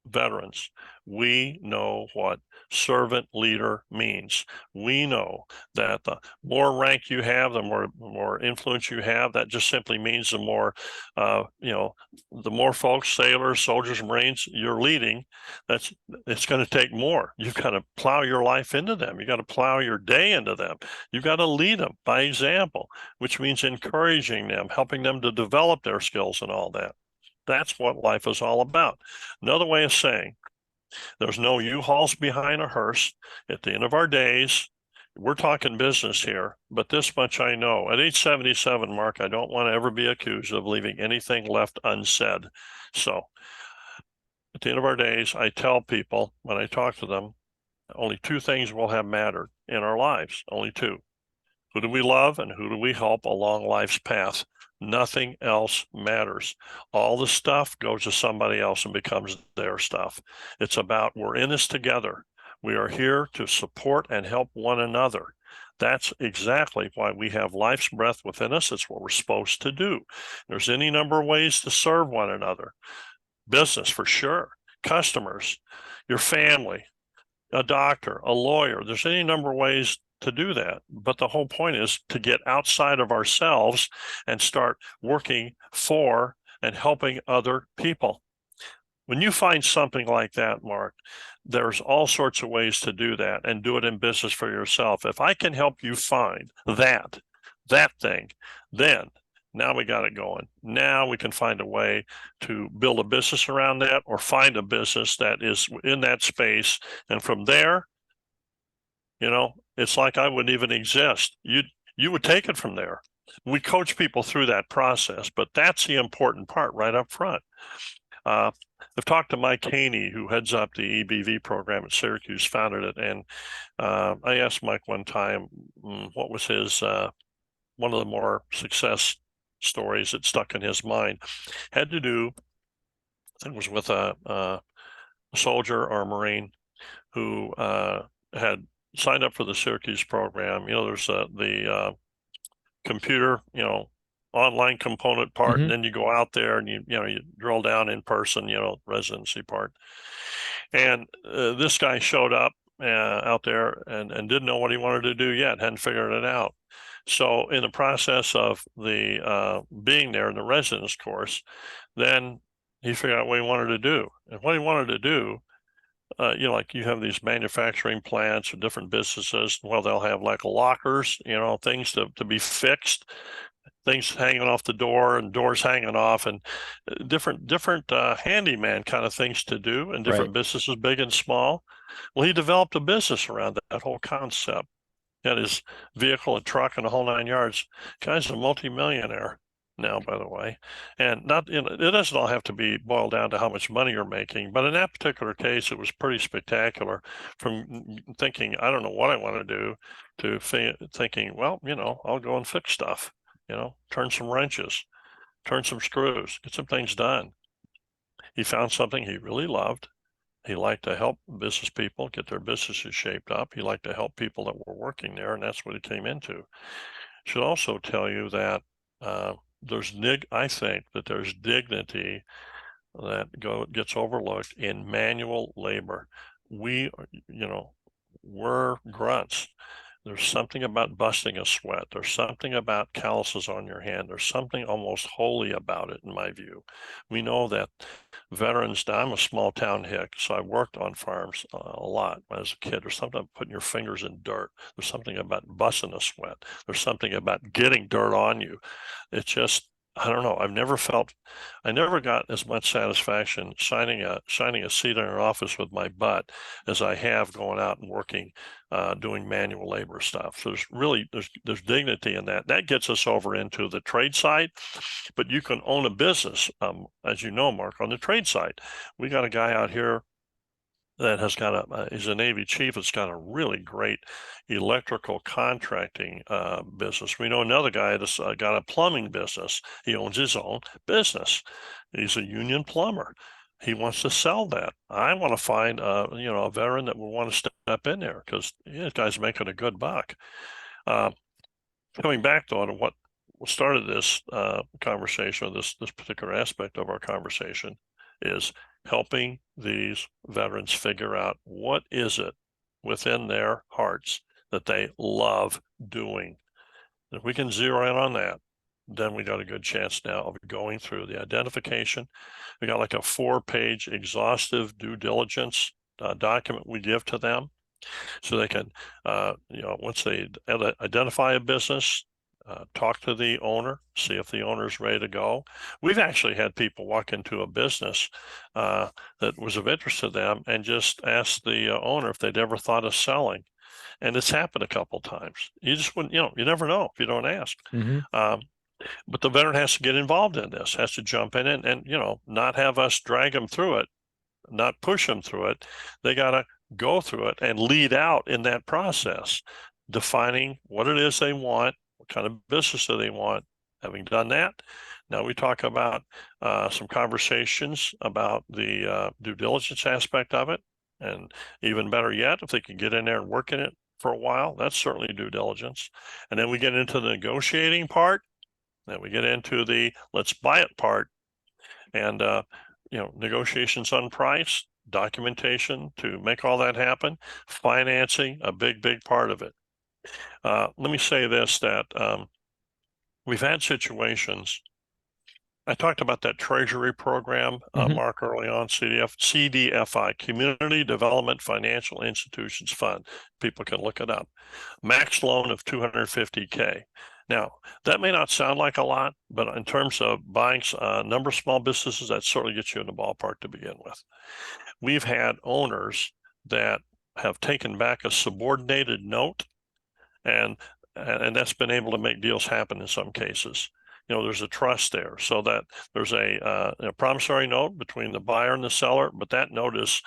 Veterans, we know what servant leader means. We know that the more rank you have, the more influence you have. That just simply means the more, the more folks, sailors, soldiers, Marines you're leading. It's going to take more. You've got to plow your life into them. You got to plow your day into them. You've got to lead them by example, which means encouraging them, helping them to develop their skills and all that. That's what life is all about. Another way of saying, there's no U-Hauls behind a hearse. At the end of our days, we're talking business here, but this much I know. At age 77, Mark, I don't want to ever be accused of leaving anything left unsaid. So at the end of our days, I tell people when I talk to them, only two things will have mattered in our lives, only two. Who do we love and who do we help along life's path? Nothing else matters. All the stuff goes to somebody else and becomes their stuff. It's about we're in this together. We are here to support and help one another. That's exactly why we have life's breath within us. It's what we're supposed to do. There's any number of ways to serve one another. Business, for sure. Customers, your family, a doctor, a lawyer. There's any number of ways to do that. But the whole point is to get outside of ourselves and start working for and helping other people. When you find something like that, Mark, there's all sorts of ways to do that and do it in business for yourself. If I can help you find that thing, then now we got it going. Now we can find a way to build a business around that or find a business that is in that space. And from there, it's like I wouldn't even exist. You would take it from there. We coach people through that process, but that's the important part right up front. I've talked to Mike Haney, who heads up the EBV program at Syracuse, founded it. And I asked Mike one time, what was his, one of the more success stories that stuck in his mind had to do, I think it was with a soldier or a Marine who had signed up for the Syracuse program. There's the computer, online component part, and then you go out there and you drill down in person, residency part. And this guy showed up out there and didn't know what he wanted to do yet, hadn't figured it out. So in the process of the being there in the residence course, then he figured out what he wanted to do. And what he wanted to do, like you have these manufacturing plants or different businesses, well, they'll have like lockers, things to be fixed, things hanging off the door and doors hanging off, and different handyman kind of things to do, and different businesses, big and small. Well, he developed a business around that whole concept. He had his vehicle, a truck, and the whole 9 yards. Guy's a multimillionaire now, by the way. And not, it doesn't all have to be boiled down to how much money you're making, but in that particular case, it was pretty spectacular. From thinking, I don't know what I want to do, to thinking, well, I'll go and fix stuff, turn some wrenches, turn some screws, get some things done. He found something he really loved. He liked to help business people get their businesses shaped up. He liked to help people that were working there, and that's what he came into. Should also tell you that I think that there's dignity that gets overlooked in manual labor. We're grunts. There's something about busting a sweat. There's something about calluses on your hand. There's something almost holy about it, in my view. We know that veterans, I'm a small town hick, so I worked on farms a lot when I was a kid. There's something about putting your fingers in dirt. There's something about busting a sweat. There's something about getting dirt on you. It's just, I don't know. I never got as much satisfaction signing a seat in an office with my butt as I have going out and working, doing manual labor stuff. So there's dignity in that. That gets us over into the trade side, but you can own a business, as you know, Mark, on the trade side. We got a guy out here that has got he's a Navy chief that's got a really great electrical contracting business. We know another guy that's got a plumbing business. He owns his own business. He's a union plumber. He wants to sell that. I want to find a veteran that will want to step in there because this guy's making a good buck. Coming back though to what started this conversation, or this particular aspect of our conversation, is helping these veterans figure out what is it within their hearts that they love doing. If we can zero in on that, then we got a good chance now of going through the identification. We got like a 4-page exhaustive due diligence document we give to them, so they can, once they identify a business, talk to the owner, see if the owner's ready to go. We've actually had people walk into a business that was of interest to them and just ask the owner if they'd ever thought of selling. And it's happened a couple times. You just wouldn't, you never know if you don't ask. But the veteran has to get involved in this, has to jump in and not have us drag them through it, not push them through it. They got to go through it and lead out in that process. defining what it is they want, what kind of business do they want. Having done that, now we talk about some conversations about the due diligence aspect of it. And even better yet, if they can get in there and work in it for a while, that's certainly due diligence. And then we get into the negotiating part. Then we get into the let's buy it part. And, negotiations on price, documentation to make all that happen, financing, a big, big part of it. Let me say this, that we've had situations. I talked about that treasury program, Mark, early on, CDFI, Community Development Financial Institutions Fund. People can look it up. Max loan of $250K. Now, that may not sound like a lot, but in terms of buying a number of small businesses, that certainly gets you in the ballpark to begin with. We've had owners that have taken back a subordinated note, and that's been able to make deals happen in some cases. There's a trust there, so that there's a promissory note between the buyer and the seller, but that note is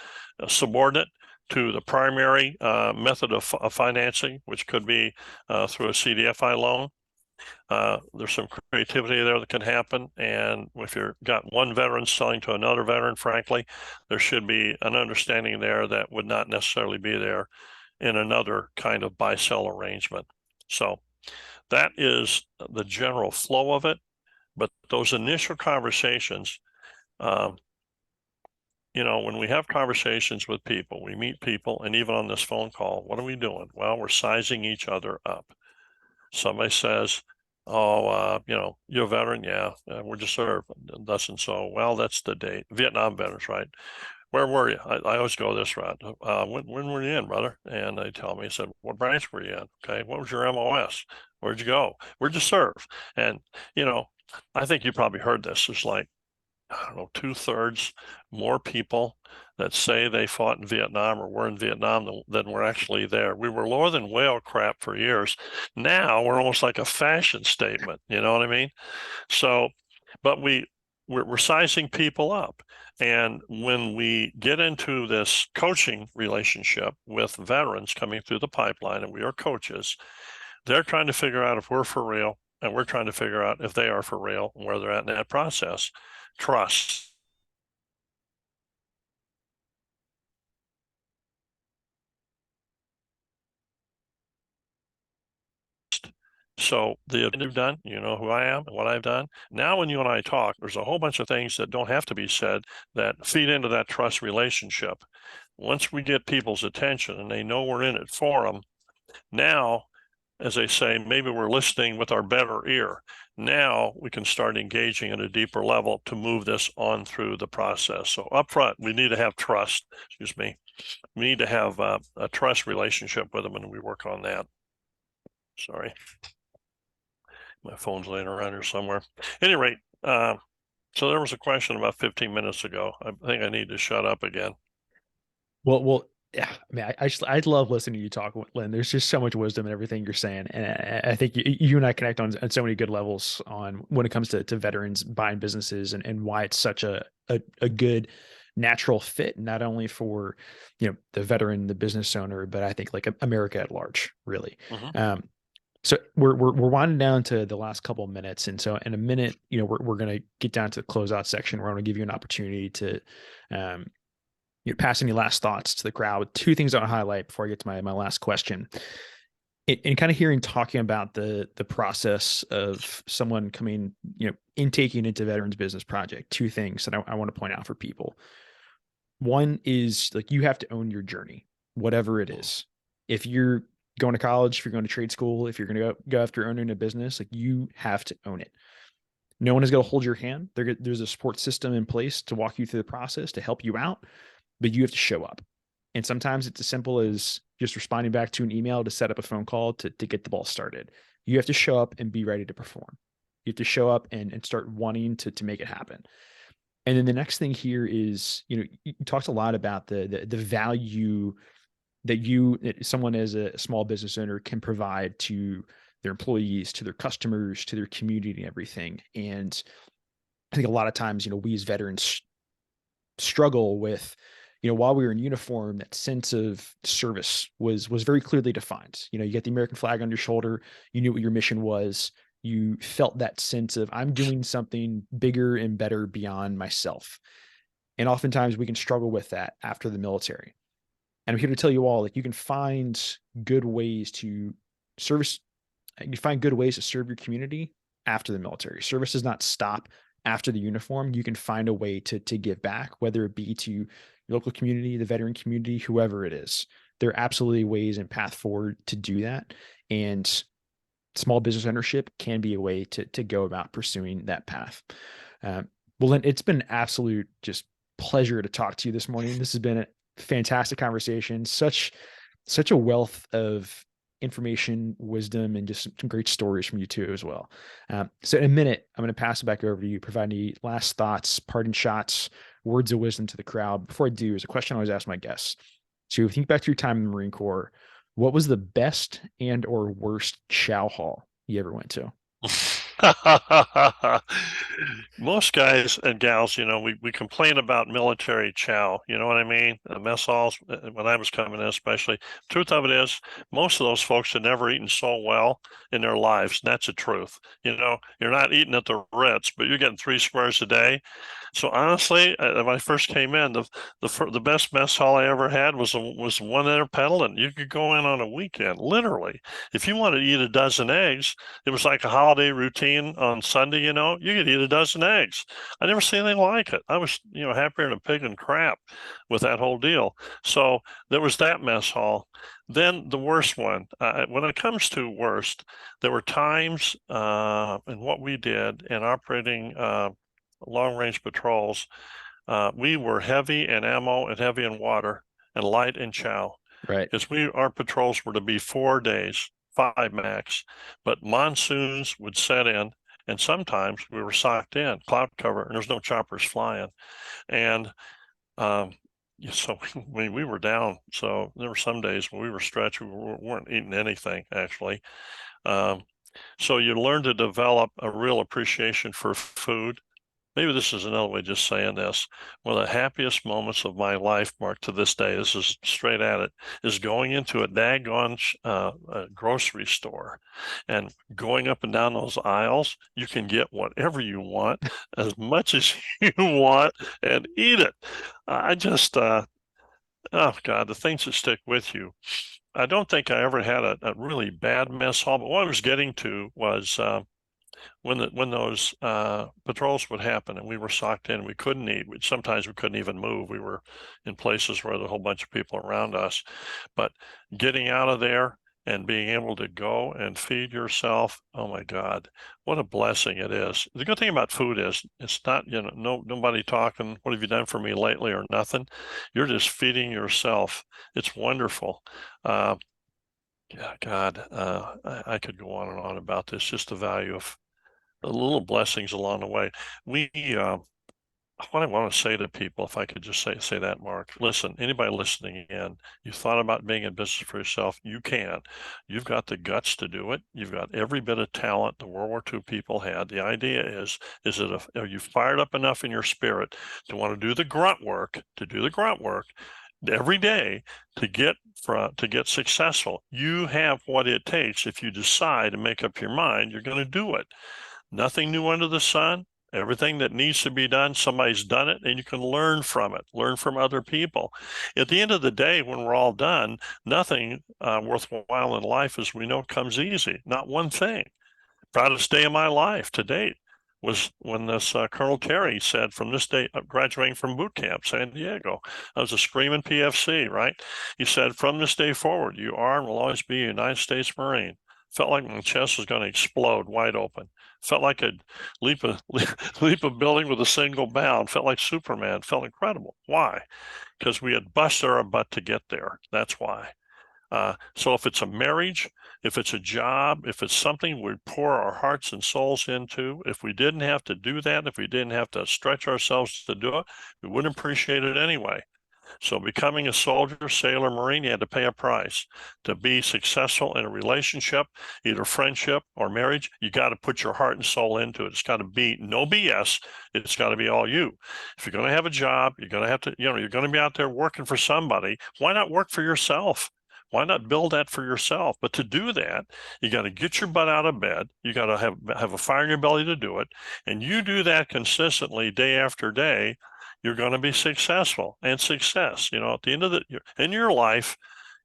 subordinate to the primary method of financing, which could be through a CDFI loan. There's some creativity there that can happen, and if you've got one veteran selling to another veteran, frankly, there should be an understanding there that would not necessarily be there in another kind of buy-sell arrangement. So that is the general flow of it. But those initial conversations, when we have conversations with people, we meet people, and even on this phone call, what are we doing? Well, we're sizing each other up. Somebody says, oh, you're a veteran? Yeah, we're just served thus and so. Well, that's the date. Vietnam veterans, right? Where were you? I always go this route. When were you in, brother? And they tell me, I said, what branch were you in? Okay, what was your MOS? Where'd you go? Where'd you serve? And, I think you probably heard this. There's like, I don't know, 2/3 more people that say they fought in Vietnam or were in Vietnam than were actually there. We were lower than whale crap for years. Now we're almost like a fashion statement. You know what I mean? So, but we're sizing people up. And when we get into this coaching relationship with veterans coming through the pipeline, and we are coaches, they're trying to figure out if we're for real, and we're trying to figure out if they are for real and where they're at in that process. Trust. So the you've done, you know who I am and what I've done. Now, when you and I talk, there's a whole bunch of things that don't have to be said that feed into that trust relationship. Once we get people's attention and they know we're in it for them, now, as they say, maybe we're listening with our better ear. Now we can start engaging at a deeper level to move this on through the process. So up front, we need to have trust. We need to have a trust relationship with them, and we work on that. Sorry. My phone's laying around here somewhere. At any rate, so there was a question about 15 minutes ago. I think I need to shut up again. Well, yeah. I mean, I love listening to you talk, Lynn. There's just so much wisdom in everything you're saying, and I think you and I connect on so many good levels on when it comes to veterans buying businesses and why it's such a good natural fit, not only for the veteran, the business owner, but I think like America at large, really. So we're winding down to the last couple of minutes, and so in a minute, we're going to get down to the closeout section. We're going to give you an opportunity to pass any last thoughts to the crowd. Two things I want to highlight before I get to my last question. In kind of talking about the process of someone coming, intaking into Veterans Business Project. Two things that I want to point out for people. One is like you have to own your journey, whatever it is. If you're going to college, if you're going to trade school, if you're going to go after owning a business, like you have to own it. No one is going to hold your hand. There's a support system in place to walk you through the process to help you out, but you have to show up. And sometimes it's as simple as just responding back to an email to set up a phone call to get the ball started. You have to show up and be ready to perform. You have to show up and start wanting to make it happen. And then the next thing here is, you talked a lot about the value that someone as a small business owner can provide to their employees, to their customers, to their community and everything. And I think a lot of times, we as veterans struggle with, while we were in uniform, that sense of service was very clearly defined. You get the American flag on your shoulder, you knew what your mission was, you felt that sense of I'm doing something bigger and better beyond myself. And oftentimes we can struggle with that after the military. And I'm here to tell you all, like, you can find good ways to service, you find good ways to serve your community after the military. Service does not stop after the uniform. You can find a way to give back, whether it be to your local community, the veteran community, whoever it is. There are absolutely ways and path forward to do that. And small business ownership can be a way to go about pursuing that path. Well, Lynn, it's been an absolute just pleasure to talk to you this morning. This has been a fantastic conversation. Such a wealth of information, wisdom, and just some great stories from you too as well. So in a minute, I'm going to pass it back over to you. Provide any last thoughts, parting shots, words of wisdom to the crowd. Before I do, there's a question I always ask my guests. So if you think back to your time in the Marine Corps, what was the best and or worst chow hall you ever went to? Most guys and gals, we complain about military chow. You know what I mean? The mess halls, when I was coming in, especially. Truth of it is, most of those folks had never eaten so well in their lives. And that's the truth. You're not eating at the Ritz, but you're getting 3 squares a day. So honestly, when I first came in, the best mess hall I ever had was one there peddling. You could go in on a weekend, literally. If you wanted to eat a dozen eggs, it was like a holiday routine on Sunday. You could eat a dozen eggs. I never seen anything like it. I was, happier than a pig in crap with that whole deal. So there was that mess hall. Then the worst one. When it comes to worst, there were times in what we did in operating long-range patrols. We were heavy in ammo and heavy in water and light in chow. Right. Because our patrols were to be 4 days, 5 max, but monsoons would set in, and sometimes we were socked in, cloud cover, and there's no choppers flying. And so we were down. So there were some days when we were stretched, we weren't eating anything, actually. So you learn to develop a real appreciation for food. Maybe this is another way of just saying this. One of the happiest moments of my life, Mark, to this day, this is straight at it, is going into a daggone grocery store and going up and down those aisles. You can get whatever you want, as much as you want, and eat it. I just, oh God, the things that stick with you. I don't think I ever had a really bad mess hall, but what I was getting to was when those patrols would happen and we were socked in, we couldn't eat. Sometimes we couldn't even move. We were in places where there were a whole bunch of people around us. But getting out of there and being able to go and feed yourself, oh my God, what a blessing it is. The good thing about food is it's not, nobody talking, what have you done for me lately or nothing. You're just feeding yourself. It's wonderful. Yeah, God, I could go on and on about this, just the value of the little blessings along the way. What I want to say to people, if I could just say that, Mark, listen, anybody listening in, you thought about being in business for yourself, you can. You've got the guts to do it. You've got every bit of talent the World War II people had. The idea is are you fired up enough in your spirit to want to do the grunt work, every day to get successful? You have what it takes. If you decide and make up your mind, you're going to do it. Nothing new under the sun. Everything that needs to be done, somebody's done it, and you can learn from it, learn from other people. At the end of the day, when we're all done, nothing worthwhile in life, as we know, comes easy. Not one thing. Proudest day of my life to date was when this Colonel Terry said, from this day, graduating from boot camp, San Diego, I was a screaming PFC, right? He said, from this day forward, you are and will always be a United States Marine. Felt like my chest was going to explode wide open. Felt like I'd leap a building with a single bound. Felt like Superman. Felt incredible. Why? Because we had busted our butt to get there. That's why. So if it's a marriage, if it's a job, if it's something we pour our hearts and souls into, if we didn't have to do that, if we didn't have to stretch ourselves to do it, we wouldn't appreciate it anyway. So becoming a soldier, sailor, Marine, you had to pay a price. To be successful in a relationship, either friendship or marriage, you got to put your heart and soul into it. It's got to be no BS. It's got to be all you. If you're going to have a job, you're going to have to, you're going to be out there working for somebody. Why not work for yourself? Why not build that for yourself? But to do that, you got to get your butt out of bed. You got to have a fire in your belly to do it. And you do that consistently day after day, you're going to be successful. And success, at the end of in your life,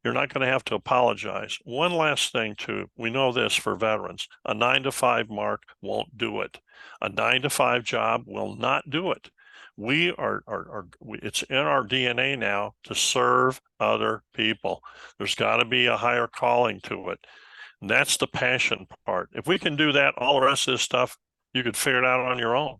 you're not going to have to apologize. One last thing too, we know this for veterans, a 9 to 5 mark won't do it. A 9 to 5 job will not do it. It's in our DNA now to serve other people. There's got to be a higher calling to it. And that's the passion part. If we can do that, all the rest of this stuff, you could figure it out on your own.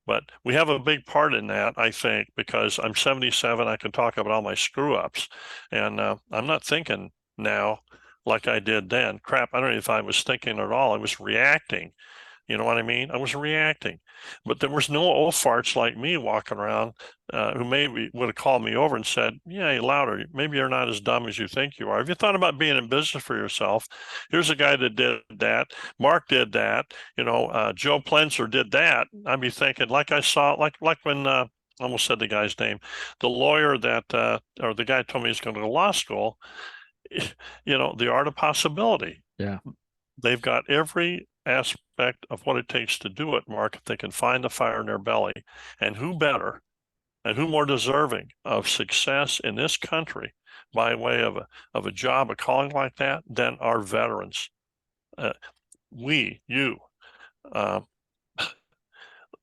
But we have a big part in that, I think, because I'm 77, I can talk about all my screw ups. And I'm not thinking now like I did then. Crap, I don't know if I was thinking at all. I was reacting. You know what I mean? I was reacting. But there was no old farts like me walking around who maybe would have called me over and said, yeah, Lowder, maybe you're not as dumb as you think you are. Have you thought about being in business for yourself? Here's a guy that did that. Mark did that. Joe Plenzer did that. I'd be thinking, like I saw, like when I almost said the guy's name, the lawyer that, or the guy told me he's going to go to law school, the art of possibility. Yeah. They've got every aspect of what it takes to do it, Mark, if they can find the fire in their belly. And who better and who more deserving of success in this country by way of a job, a calling like that, than our veterans? You.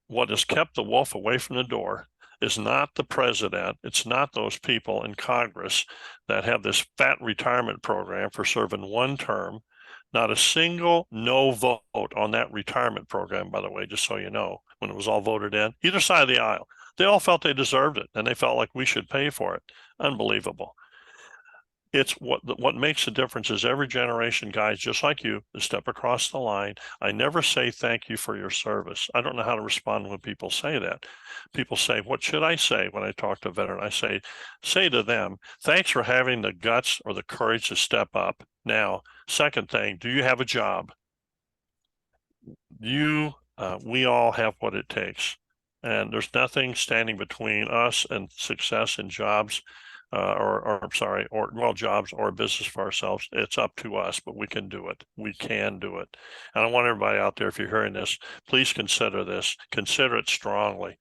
What has kept the wolf away from the door is not the president. It's not those people in Congress that have this fat retirement program for serving one term. Not a single no vote on that retirement program, by the way, just so you know, when it was all voted in, either side of the aisle. They all felt they deserved it, and they felt like we should pay for it. Unbelievable. It's what makes the difference is every generation, guys, just like you, that step across the line. I never say thank you for your service. I don't know how to respond when people say that. People say, what should I say when I talk to a veteran? I say to them, thanks for having the guts or the courage to step up. Now, second thing, do you have a job? We all have what it takes. And there's nothing standing between us and success in jobs. Jobs or business for ourselves. It's up to us, but we can do it. We can do it. And I want everybody out there, if you're hearing this, please consider this. Consider it strongly.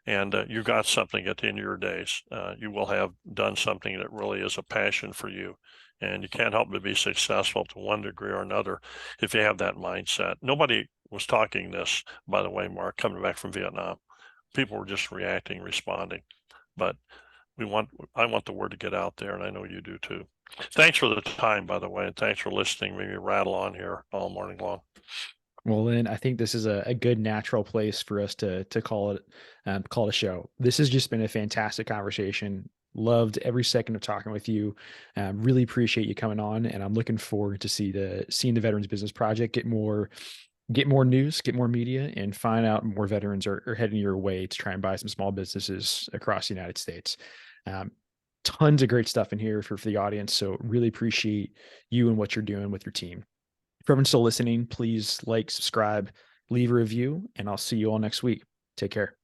And you got something at the end of your days. You will have done something that really is a passion for you. And you can't help but be successful to one degree or another if you have that mindset. Nobody was talking this, by the way, Mark, coming back from Vietnam. People were just reacting, responding. But I want the word to get out there, and I know you do too. Thanks for the time, by the way, and thanks for listening. Maybe rattle on here all morning long. Well, Lynn, I think this is a good natural place for us to call it a show. This has just been a fantastic conversation. Loved every second of talking with you. Really appreciate you coming on, and I'm looking forward to seeing the Veterans Business Project get more news, get more media, and find out more veterans are heading your way to try and buy some small businesses across the United States. Tons of great stuff in here for the audience. So really appreciate you and what you're doing with your team. If everyone's still listening, please like, subscribe, leave a review, and I'll see you all next week. Take care.